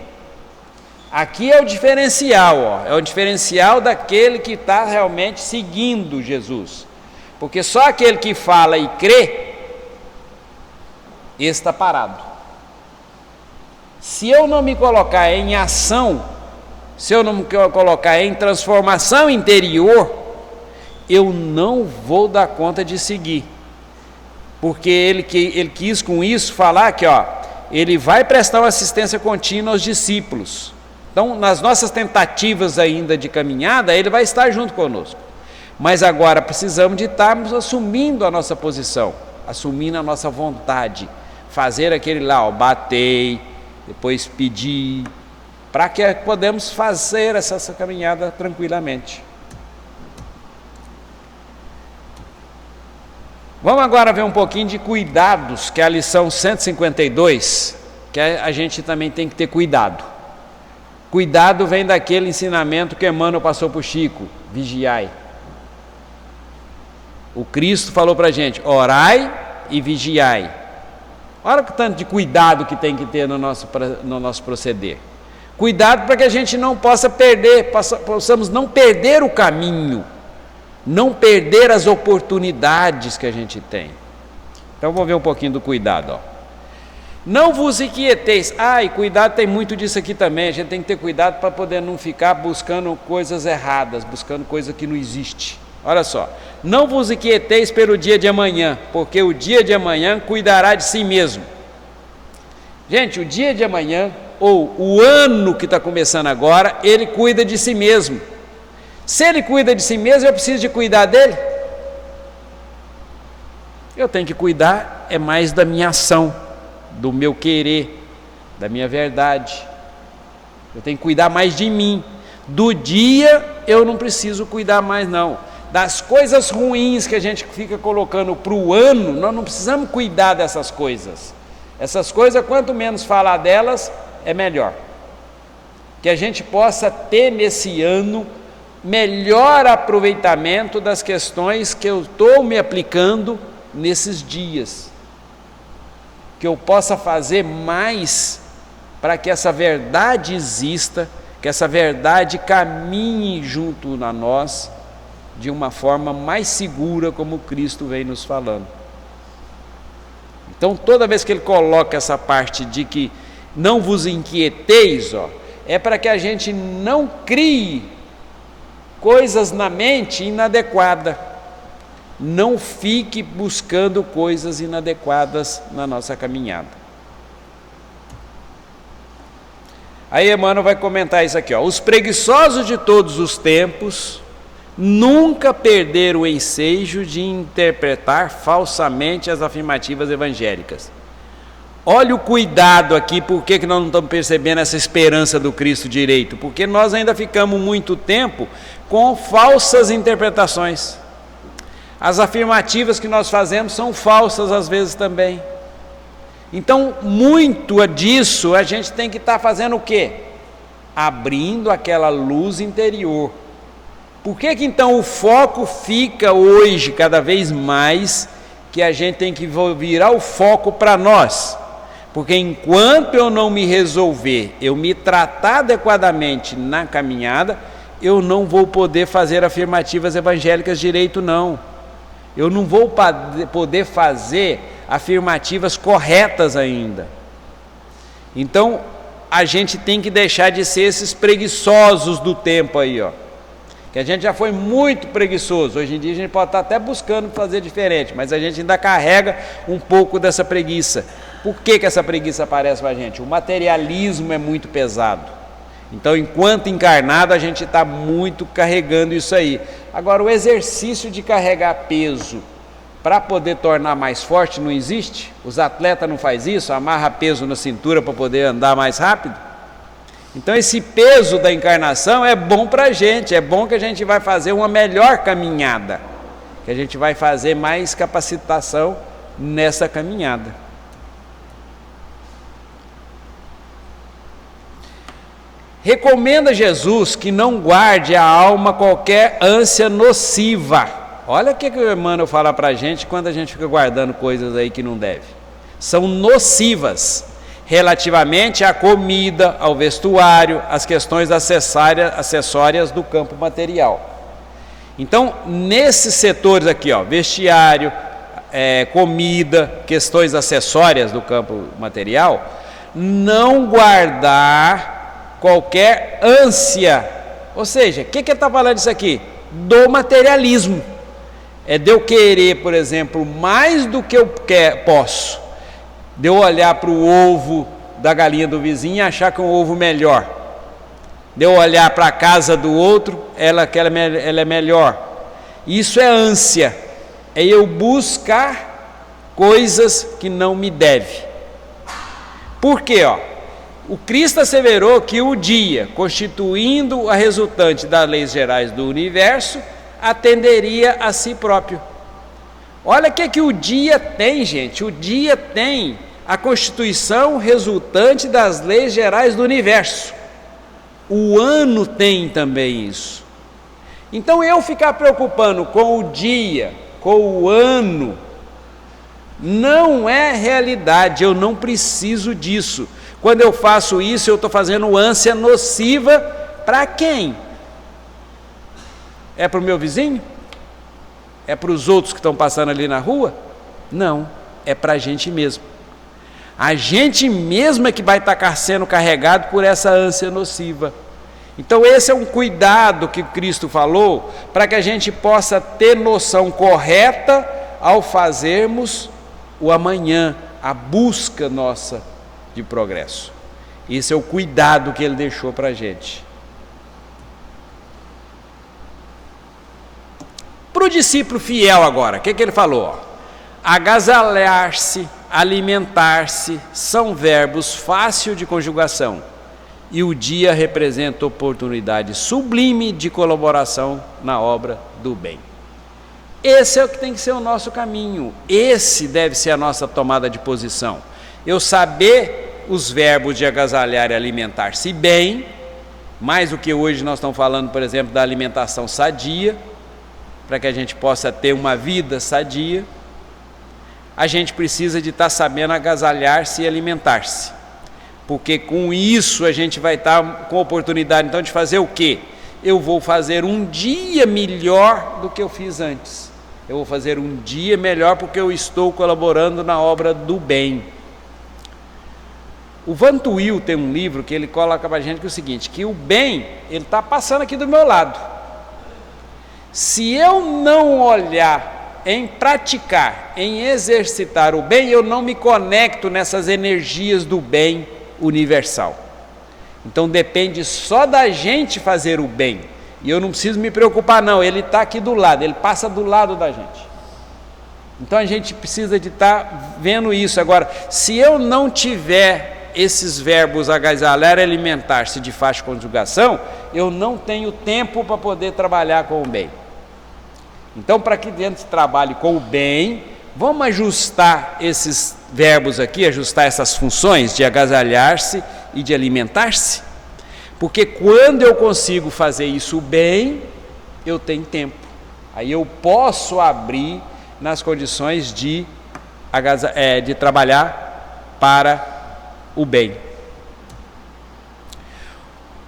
Speaker 5: Aqui é o diferencial, é o diferencial daquele que está realmente seguindo Jesus. Porque só aquele que fala e crê, esse está parado. Se eu não me colocar em ação, se eu não me colocar em transformação interior, eu não vou dar conta de seguir. Porque ele quis com isso falar que, ó, ele vai prestar uma assistência contínua aos discípulos. Então, nas nossas tentativas ainda de caminhada, ele vai estar junto conosco. Mas agora precisamos de estarmos assumindo a nossa posição, assumindo a nossa vontade, fazer aquele lá, ó, batei, depois pedir, para que podemos fazer essa caminhada tranquilamente. Vamos agora ver um pouquinho de cuidados, que é a lição 152, que a gente também tem que ter cuidado. Cuidado vem daquele ensinamento que Emmanuel passou para o Chico, vigiai. O Cristo falou para a gente, orai e vigiai. Olha o tanto de cuidado que tem que ter no nosso proceder. Cuidado para que a gente não possa perder, possamos não perder o caminho, não perder as oportunidades que a gente tem. Então vamos ver um pouquinho do cuidado, ó. Não vos inquieteis. E cuidado, tem muito disso aqui também. A gente tem que ter cuidado para poder não ficar buscando coisas erradas, buscando coisa que não existe. Olha só, não vos inquieteis pelo dia de amanhã, porque o dia de amanhã cuidará de si mesmo. Gente, o dia de amanhã, ou o ano que está começando agora, ele cuida de si mesmo. Se ele cuida de si mesmo, eu preciso de cuidar dele? Eu tenho que cuidar mais da minha ação, do meu querer, da minha verdade. Eu tenho que cuidar mais de mim. Do dia eu não preciso cuidar mais não. Das coisas ruins que a gente fica colocando para o ano, nós não precisamos cuidar dessas coisas. Essas coisas, quanto menos falar delas, é melhor. Que a gente possa ter nesse ano melhor aproveitamento das questões que eu estou me aplicando nesses dias. Que eu possa fazer mais para que essa verdade exista, que essa verdade caminhe junto a nós de uma forma mais segura, como Cristo vem nos falando. Então, toda vez que ele coloca essa parte de que não vos inquieteis, ó, é para que a gente não crie coisas na mente inadequadas. Não fique buscando coisas inadequadas na nossa caminhada. Aí Emmanuel vai comentar isso aqui, ó. Os preguiçosos de todos os tempos nunca perderam o ensejo de interpretar falsamente as afirmativas evangélicas. Olha o cuidado aqui, por que nós não estamos percebendo essa esperança do Cristo direito? Porque nós ainda ficamos muito tempo com falsas interpretações. As afirmativas que nós fazemos são falsas às vezes também. Então, muito disso a gente tem que estar fazendo o quê? Abrindo aquela luz interior. Por que então o foco fica hoje cada vez mais que a gente tem que virar o foco para nós? Porque enquanto eu não me resolver, eu me tratar adequadamente na caminhada, eu não vou poder fazer afirmativas evangélicas direito não. Eu não vou poder fazer afirmativas corretas ainda. Então, a gente tem que deixar de ser esses preguiçosos do tempo aí, ó. Que a gente já foi muito preguiçoso. Hoje em dia a gente pode estar até buscando fazer diferente, mas a gente ainda carrega um pouco dessa preguiça. Por que essa preguiça aparece para a gente? O materialismo é muito pesado. Então, enquanto encarnado, a gente está muito carregando isso aí. Agora, o exercício de carregar peso para poder tornar mais forte não existe? Os atletas não fazem isso? Amarra peso na cintura para poder andar mais rápido? Então, esse peso da encarnação é bom para a gente, é bom que a gente vai fazer uma melhor caminhada, que a gente vai fazer mais capacitação nessa caminhada. Recomenda Jesus que não guarde a alma qualquer ânsia nociva. Olha o que o Emmanuel fala para a gente quando a gente fica guardando coisas aí que não deve. São nocivas relativamente à comida, ao vestuário, às questões acessórias do campo material. Então, nesses setores aqui, ó, vestiário, comida, questões acessórias do campo material, não guardar qualquer ânsia, ou seja, o que ele está falando isso aqui? Do materialismo. É de eu querer, por exemplo, mais do que eu posso. De eu olhar para o ovo da galinha do vizinho e achar que é um ovo melhor. De eu olhar para a casa do outro, ela é melhor. Isso é ânsia. É eu buscar coisas que não me deve. Por quê? O Cristo asseverou que o dia, constituindo a resultante das leis gerais do universo, atenderia a si próprio. Olha o que o dia tem, gente. O dia tem a constituição resultante das leis gerais do universo. O ano tem também isso. Então eu ficar preocupando com o dia, com o ano, não é realidade, eu não preciso disso. Quando eu faço isso, eu estou fazendo ânsia nociva para quem? É para o meu vizinho? É para os outros que estão passando ali na rua? Não, é para a gente mesmo. A gente mesmo é que vai estar sendo carregado por essa ânsia nociva. Então esse é um cuidado que Cristo falou, para que a gente possa ter noção correta ao fazermos o amanhã, a busca nossa de progresso. Esse é o cuidado que Ele deixou para a gente. Para o discípulo fiel agora, o que Ele falou? Agasalhar-se, alimentar-se, são verbos fáceis de conjugação. E o dia representa oportunidade sublime de colaboração na obra do bem. Esse é o que tem que ser o nosso caminho. Esse deve ser a nossa tomada de posição. Eu saber os verbos de agasalhar e alimentar-se bem, mais do que hoje nós estamos falando, por exemplo, da alimentação sadia, para que a gente possa ter uma vida sadia, a gente precisa de estar sabendo agasalhar-se e alimentar-se. Porque com isso a gente vai estar com a oportunidade então de fazer o quê? Eu vou fazer um dia melhor do que eu fiz antes. Eu vou fazer um dia melhor porque eu estou colaborando na obra do bem. O Vanto Wil tem um livro que ele coloca para a gente que é o seguinte, que o bem, ele está passando aqui do meu lado. Se eu não olhar em praticar, em exercitar o bem, eu não me conecto nessas energias do bem universal. Então depende só da gente fazer o bem. E eu não preciso me preocupar não, ele está aqui do lado, ele passa do lado da gente. Então a gente precisa de estar vendo isso. Agora, se eu não tiver esses verbos agasalhar e alimentar-se de fácil conjugação, eu não tenho tempo para poder trabalhar com o bem. Então, para que dentro se trabalhe com o bem, vamos ajustar esses verbos aqui, ajustar essas funções de agasalhar-se e de alimentar-se, porque quando eu consigo fazer isso bem, eu tenho tempo. Aí eu posso abrir nas condições de trabalhar para o bem.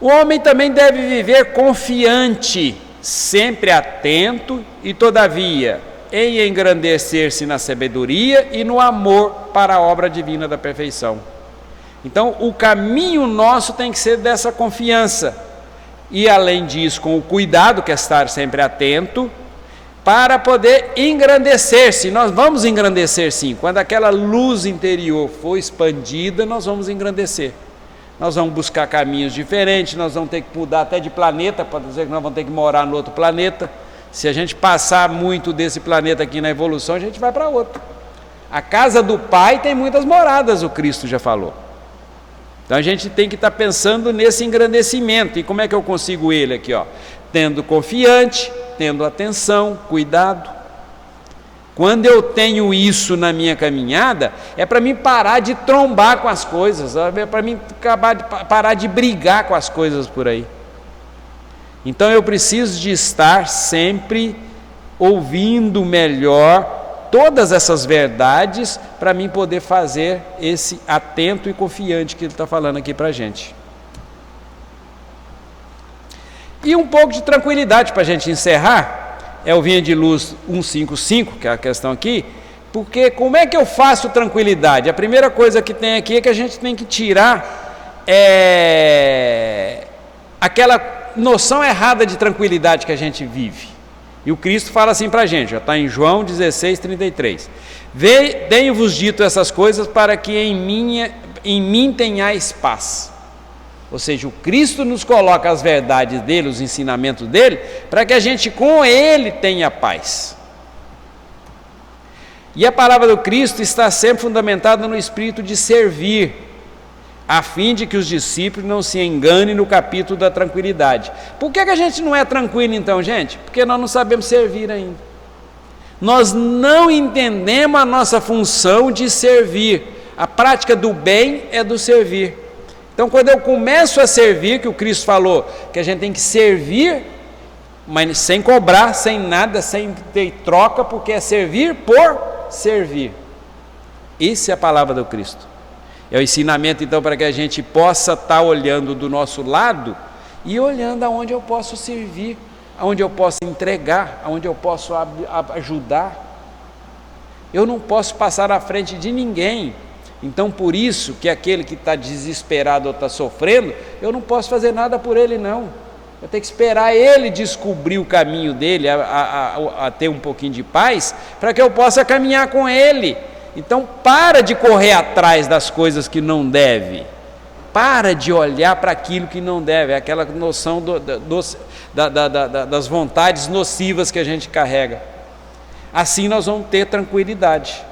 Speaker 5: O homem também deve viver confiante, sempre atento e, todavia, em engrandecer-se na sabedoria e no amor para a obra divina da perfeição. Então, o caminho nosso tem que ser dessa confiança. E, além disso, com o cuidado, que é estar sempre atento, para poder engrandecer-se. Nós vamos engrandecer, sim. Quando aquela luz interior for expandida, nós vamos engrandecer. Nós vamos buscar caminhos diferentes, nós vamos ter que mudar até de planeta, para dizer que nós vamos ter que morar no outro planeta. Se a gente passar muito desse planeta aqui na evolução, a gente vai para outro. A casa do Pai tem muitas moradas, o Cristo já falou. Então a gente tem que estar pensando nesse engrandecimento. E como é que eu consigo ele aqui? Tendo confiante, tendo atenção, cuidado. Quando eu tenho isso na minha caminhada, é para mim parar de trombar com as coisas, é para mim parar de brigar com as coisas por aí. Então eu preciso de estar sempre ouvindo melhor todas essas verdades para mim poder fazer esse atento e confiante que ele está falando aqui para a gente. E um pouco de tranquilidade para a gente encerrar. É o Vinha de Luz 155, que é a questão aqui, porque como é que eu faço tranquilidade? A primeira coisa que tem aqui é que a gente tem que tirar aquela noção errada de tranquilidade que a gente vive. E o Cristo fala assim para a gente, está em João 16:33. Tenho-vos dito essas coisas para que em mim tenhais paz. Ou seja, o Cristo nos coloca as verdades dele, os ensinamentos dele, para que a gente com ele tenha paz. E a palavra do Cristo está sempre fundamentada no espírito de servir, a fim de que os discípulos não se enganem no capítulo da tranquilidade. Por que a gente não é tranquilo então, gente? Porque nós não sabemos servir ainda. Nós não entendemos a nossa função de servir. A prática do bem é do servir. Então, quando eu começo a servir, que o Cristo falou que a gente tem que servir, mas sem cobrar, sem nada, sem ter troca, porque é servir por servir. Essa é a palavra do Cristo. É o ensinamento, então, para que a gente possa estar olhando do nosso lado e olhando aonde eu posso servir, aonde eu posso entregar, aonde eu posso ajudar. Eu não posso passar à frente de ninguém. Então, por isso que aquele que está desesperado ou está sofrendo, eu não posso fazer nada por ele, não. Eu tenho que esperar ele descobrir o caminho dele, a ter um pouquinho de paz, para que eu possa caminhar com ele. Então, para de correr atrás das coisas que não deve. Para de olhar para aquilo que não deve, aquela noção das vontades nocivas que a gente carrega. Assim nós vamos ter tranquilidade.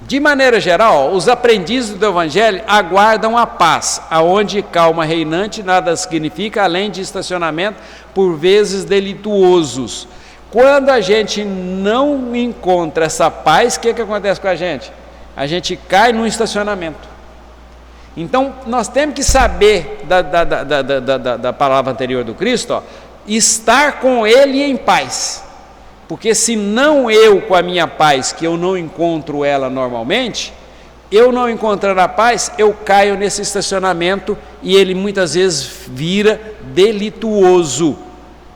Speaker 5: De maneira geral, os aprendizes do Evangelho aguardam a paz, aonde calma reinante nada significa, além de estacionamento, por vezes delituosos. Quando a gente não encontra essa paz, o que acontece com a gente? A gente cai num estacionamento. Então, nós temos que saber da palavra anterior do Cristo, ó, estar com Ele em paz. Porque se não eu com a minha paz, que eu não encontro ela normalmente, eu não encontrando a paz, eu caio nesse estacionamento e ele muitas vezes vira delituoso.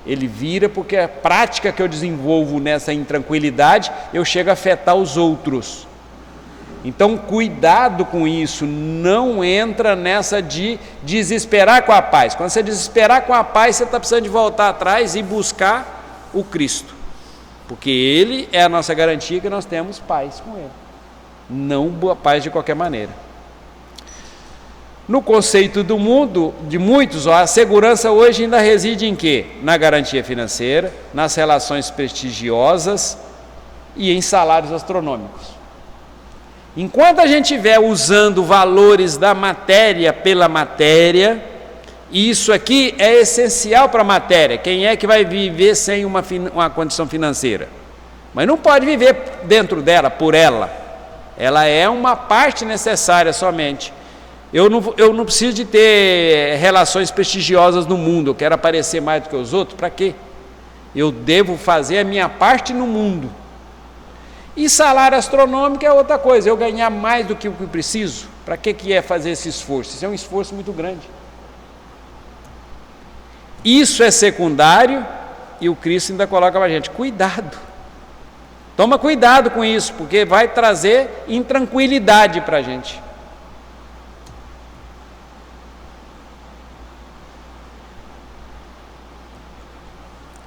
Speaker 5: Ele vira porque a prática que eu desenvolvo nessa intranquilidade, eu chego a afetar os outros. Então, cuidado com isso, não entra nessa de desesperar com a paz. Quando você desesperar com a paz, você está precisando de voltar atrás e buscar o Cristo. Porque Ele é a nossa garantia que nós temos paz com Ele. Não boa paz de qualquer maneira. No conceito do mundo, de muitos, a segurança hoje ainda reside em quê? Na garantia financeira, nas relações prestigiosas e em salários astronômicos. Enquanto a gente estiver usando valores da matéria pela matéria, isso aqui é essencial para a matéria. Quem é que vai viver sem uma condição financeira? Mas não pode viver dentro dela, por ela. Ela é uma parte necessária somente. Eu não preciso de ter relações prestigiosas no mundo. Eu quero aparecer mais do que os outros. Para quê? Eu devo fazer a minha parte no mundo. E salário astronômico é outra coisa. Eu ganhar mais do que o que preciso. Para que é fazer esse esforço? Isso é um esforço muito grande. Isso é secundário e o Cristo ainda coloca para a gente, cuidado, toma cuidado com isso, porque vai trazer intranquilidade para a gente.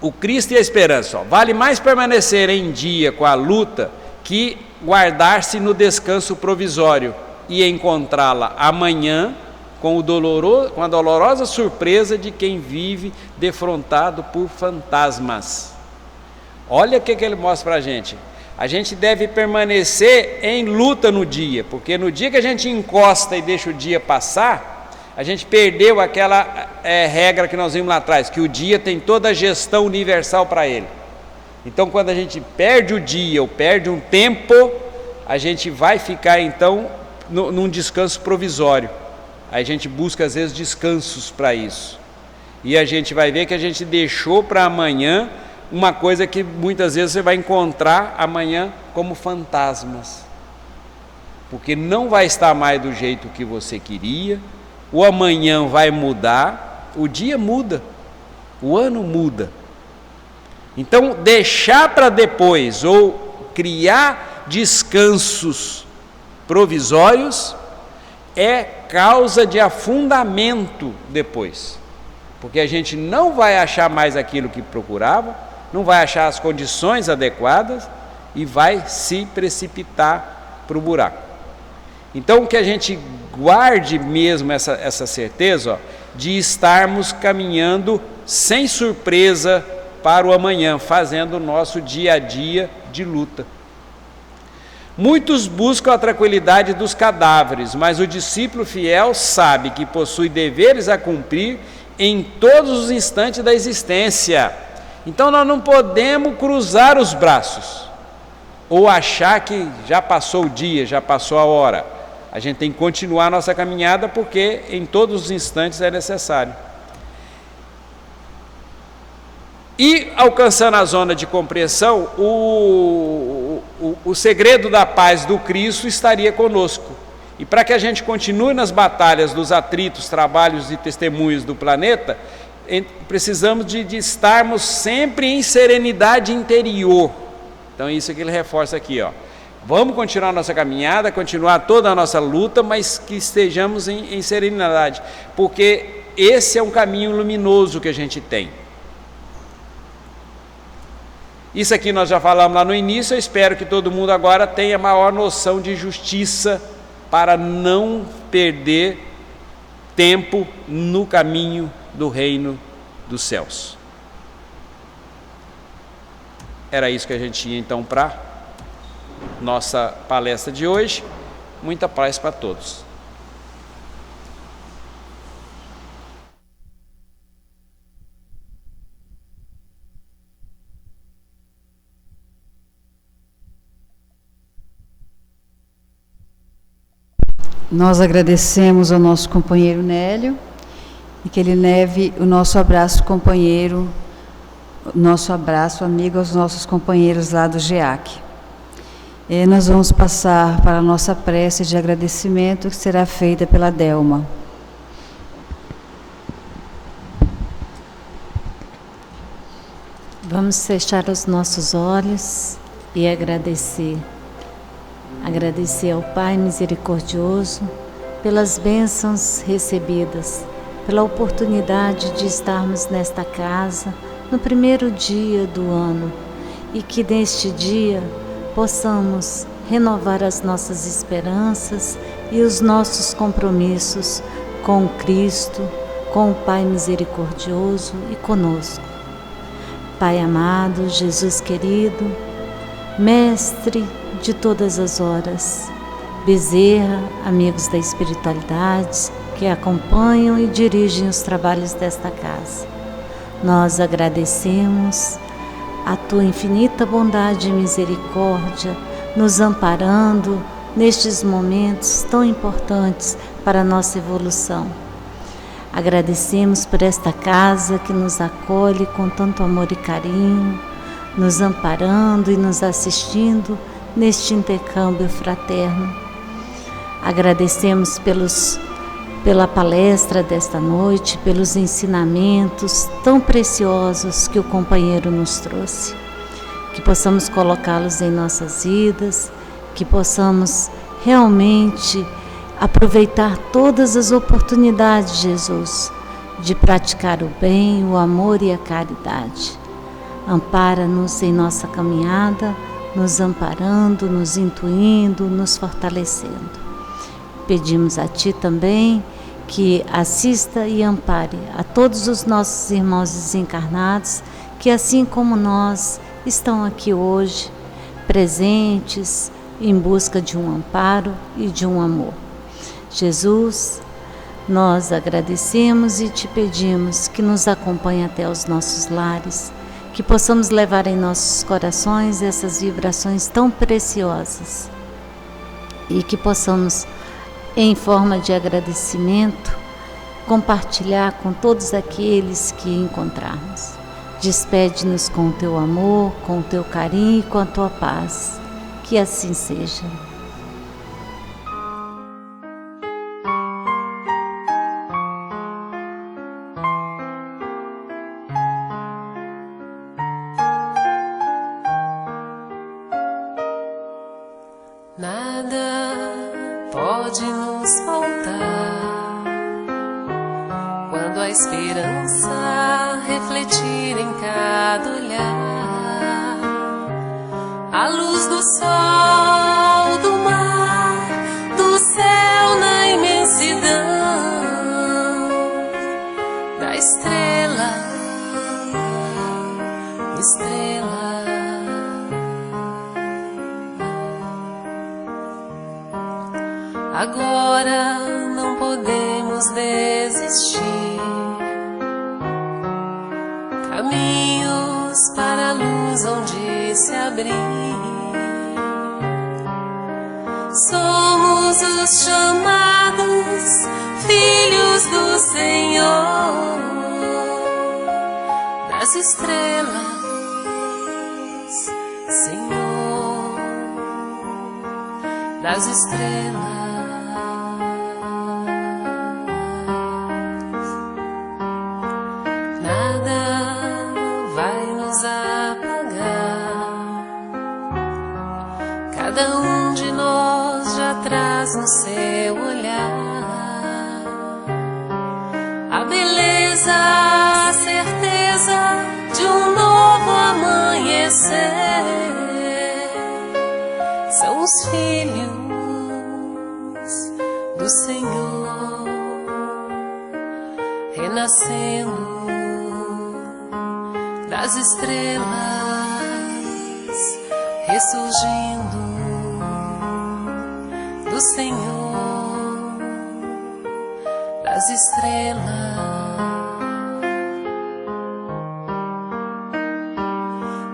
Speaker 5: O Cristo e a esperança, ó, vale mais permanecer em dia com a luta que guardar-se no descanso provisório e encontrá-la amanhã com a dolorosa surpresa de quem vive defrontado por fantasmas. Olha o que ele mostra para a gente. A gente deve permanecer em luta no dia, porque no dia que a gente encosta e deixa o dia passar, a gente perdeu aquela regra que nós vimos lá atrás, que o dia tem toda a gestão universal para ele. Então, quando a gente perde o dia ou perde um tempo, a gente vai ficar então num descanso provisório. Aí a gente busca às vezes descansos para isso. E a gente vai ver que a gente deixou para amanhã uma coisa que muitas vezes você vai encontrar amanhã como fantasmas. Porque não vai estar mais do jeito que você queria, o amanhã vai mudar, o dia muda, o ano muda. Então, deixar para depois ou criar descansos provisórios é causa de afundamento depois. porque a gente não vai achar mais aquilo que procurava, não vai achar as condições adequadas e vai se precipitar para o buraco. Então, que a gente guarde mesmo essa certeza, ó, de estarmos caminhando sem surpresa para o amanhã, fazendo o nosso dia a dia de luta. Muitos buscam a tranquilidade dos cadáveres, mas o discípulo fiel sabe que possui deveres a cumprir em todos os instantes da existência. Então nós não podemos cruzar os braços ou achar que já passou o dia, já passou a hora. A gente tem que continuar a nossa caminhada, porque em todos os instantes é necessário. E alcançando a zona de compreensão, o segredo da paz do Cristo estaria conosco. E para que a gente continue nas batalhas dos atritos, trabalhos e testemunhos do planeta, precisamos de estarmos sempre em serenidade interior. Então isso que ele reforça aqui, ó. Vamos continuar a nossa caminhada, continuar toda a nossa luta, mas que estejamos em serenidade, porque esse é um caminho luminoso que a gente tem. Isso aqui nós já falamos lá no início, eu espero que todo mundo agora tenha maior noção de justiça para não perder tempo no caminho do reino dos céus. Era isso que a gente tinha então para nossa palestra de hoje. Muita paz para todos.
Speaker 3: Nós agradecemos ao nosso companheiro Nélio e que ele leve o nosso abraço, companheiro, nosso abraço, amigo, aos nossos companheiros lá do GEAC. E nós vamos passar para a nossa prece de agradecimento, que será feita pela Delma.
Speaker 4: Vamos fechar os nossos olhos e agradecer. Agradecer ao Pai misericordioso pelas bênçãos recebidas, pela oportunidade de estarmos nesta casa no primeiro dia do ano, e que neste dia possamos renovar as nossas esperanças e os nossos compromissos com Cristo, com o Pai misericordioso e conosco. Pai amado, Jesus querido, Mestre de todas as horas, Bezerra, amigos da espiritualidade que acompanham e dirigem os trabalhos desta casa, nós agradecemos a Tua infinita bondade e misericórdia, nos amparando nestes momentos tão importantes para a nossa evolução. Agradecemos por esta casa que nos acolhe com tanto amor e carinho, nos amparando e nos assistindo neste intercâmbio fraterno. Agradecemos pela palestra desta noite, pelos ensinamentos tão preciosos que o companheiro nos trouxe. Que possamos colocá-los em nossas vidas, que possamos realmente aproveitar todas as oportunidades, Jesus, de praticar o bem, o amor e a caridade. Ampara-nos em nossa caminhada, nos amparando, nos intuindo, nos fortalecendo. Pedimos a Ti também que assista e ampare a todos os nossos irmãos desencarnados, que assim como nós estão aqui hoje, presentes em busca de um amparo e de um amor. Jesus, nós agradecemos e Te pedimos que nos acompanhe até os nossos lares, que possamos levar em nossos corações essas vibrações tão preciosas e que possamos, em forma de agradecimento, compartilhar com todos aqueles que encontrarmos. Despede-nos com o Teu amor, com o Teu carinho e com a Tua paz. Que assim seja.
Speaker 1: Nada pode nos faltar quando vendo a esperança refletir em cada olhar, a luz do sol, do mar, do céu na imensidão, da estrela, estrela. Agora não podemos desistir. Caminhos para a luz onde se abrir. Somos os chamados filhos do Senhor, das estrelas, Senhor, das estrelas. Cada um de nós já traz no seu olhar a beleza, a certeza de um novo amanhecer. São os filhos do Senhor renascendo das estrelas, ressurgindo do Senhor, das estrelas.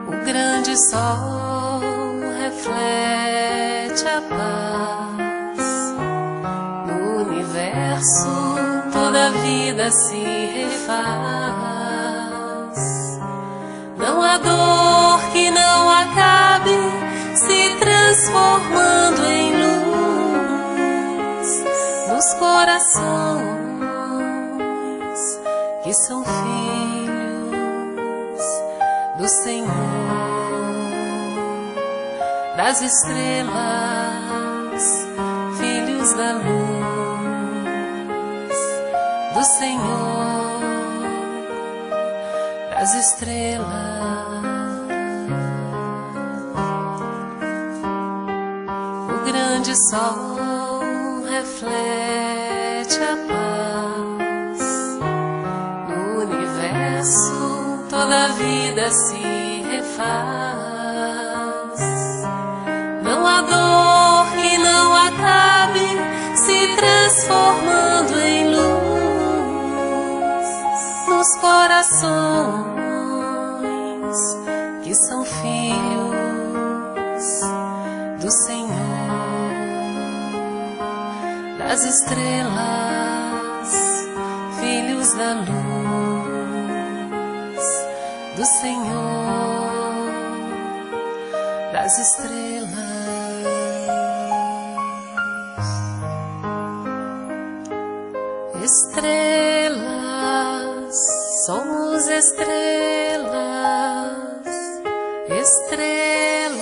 Speaker 1: O grande sol reflete a paz. No universo toda a vida se refaz. Não há dor que não acabe, se transformando em luz nos corações que são filhos do Senhor, das estrelas, filhos da luz do Senhor, das estrelas. O grande sol reflete a paz. No universo toda a vida se refaz. Não há dor que não acabe, se transformando em luz nos corações que são filhos do Senhor, das estrelas, filhos da luz do Senhor, das estrelas. Estrelas, somos estrelas, estrelas.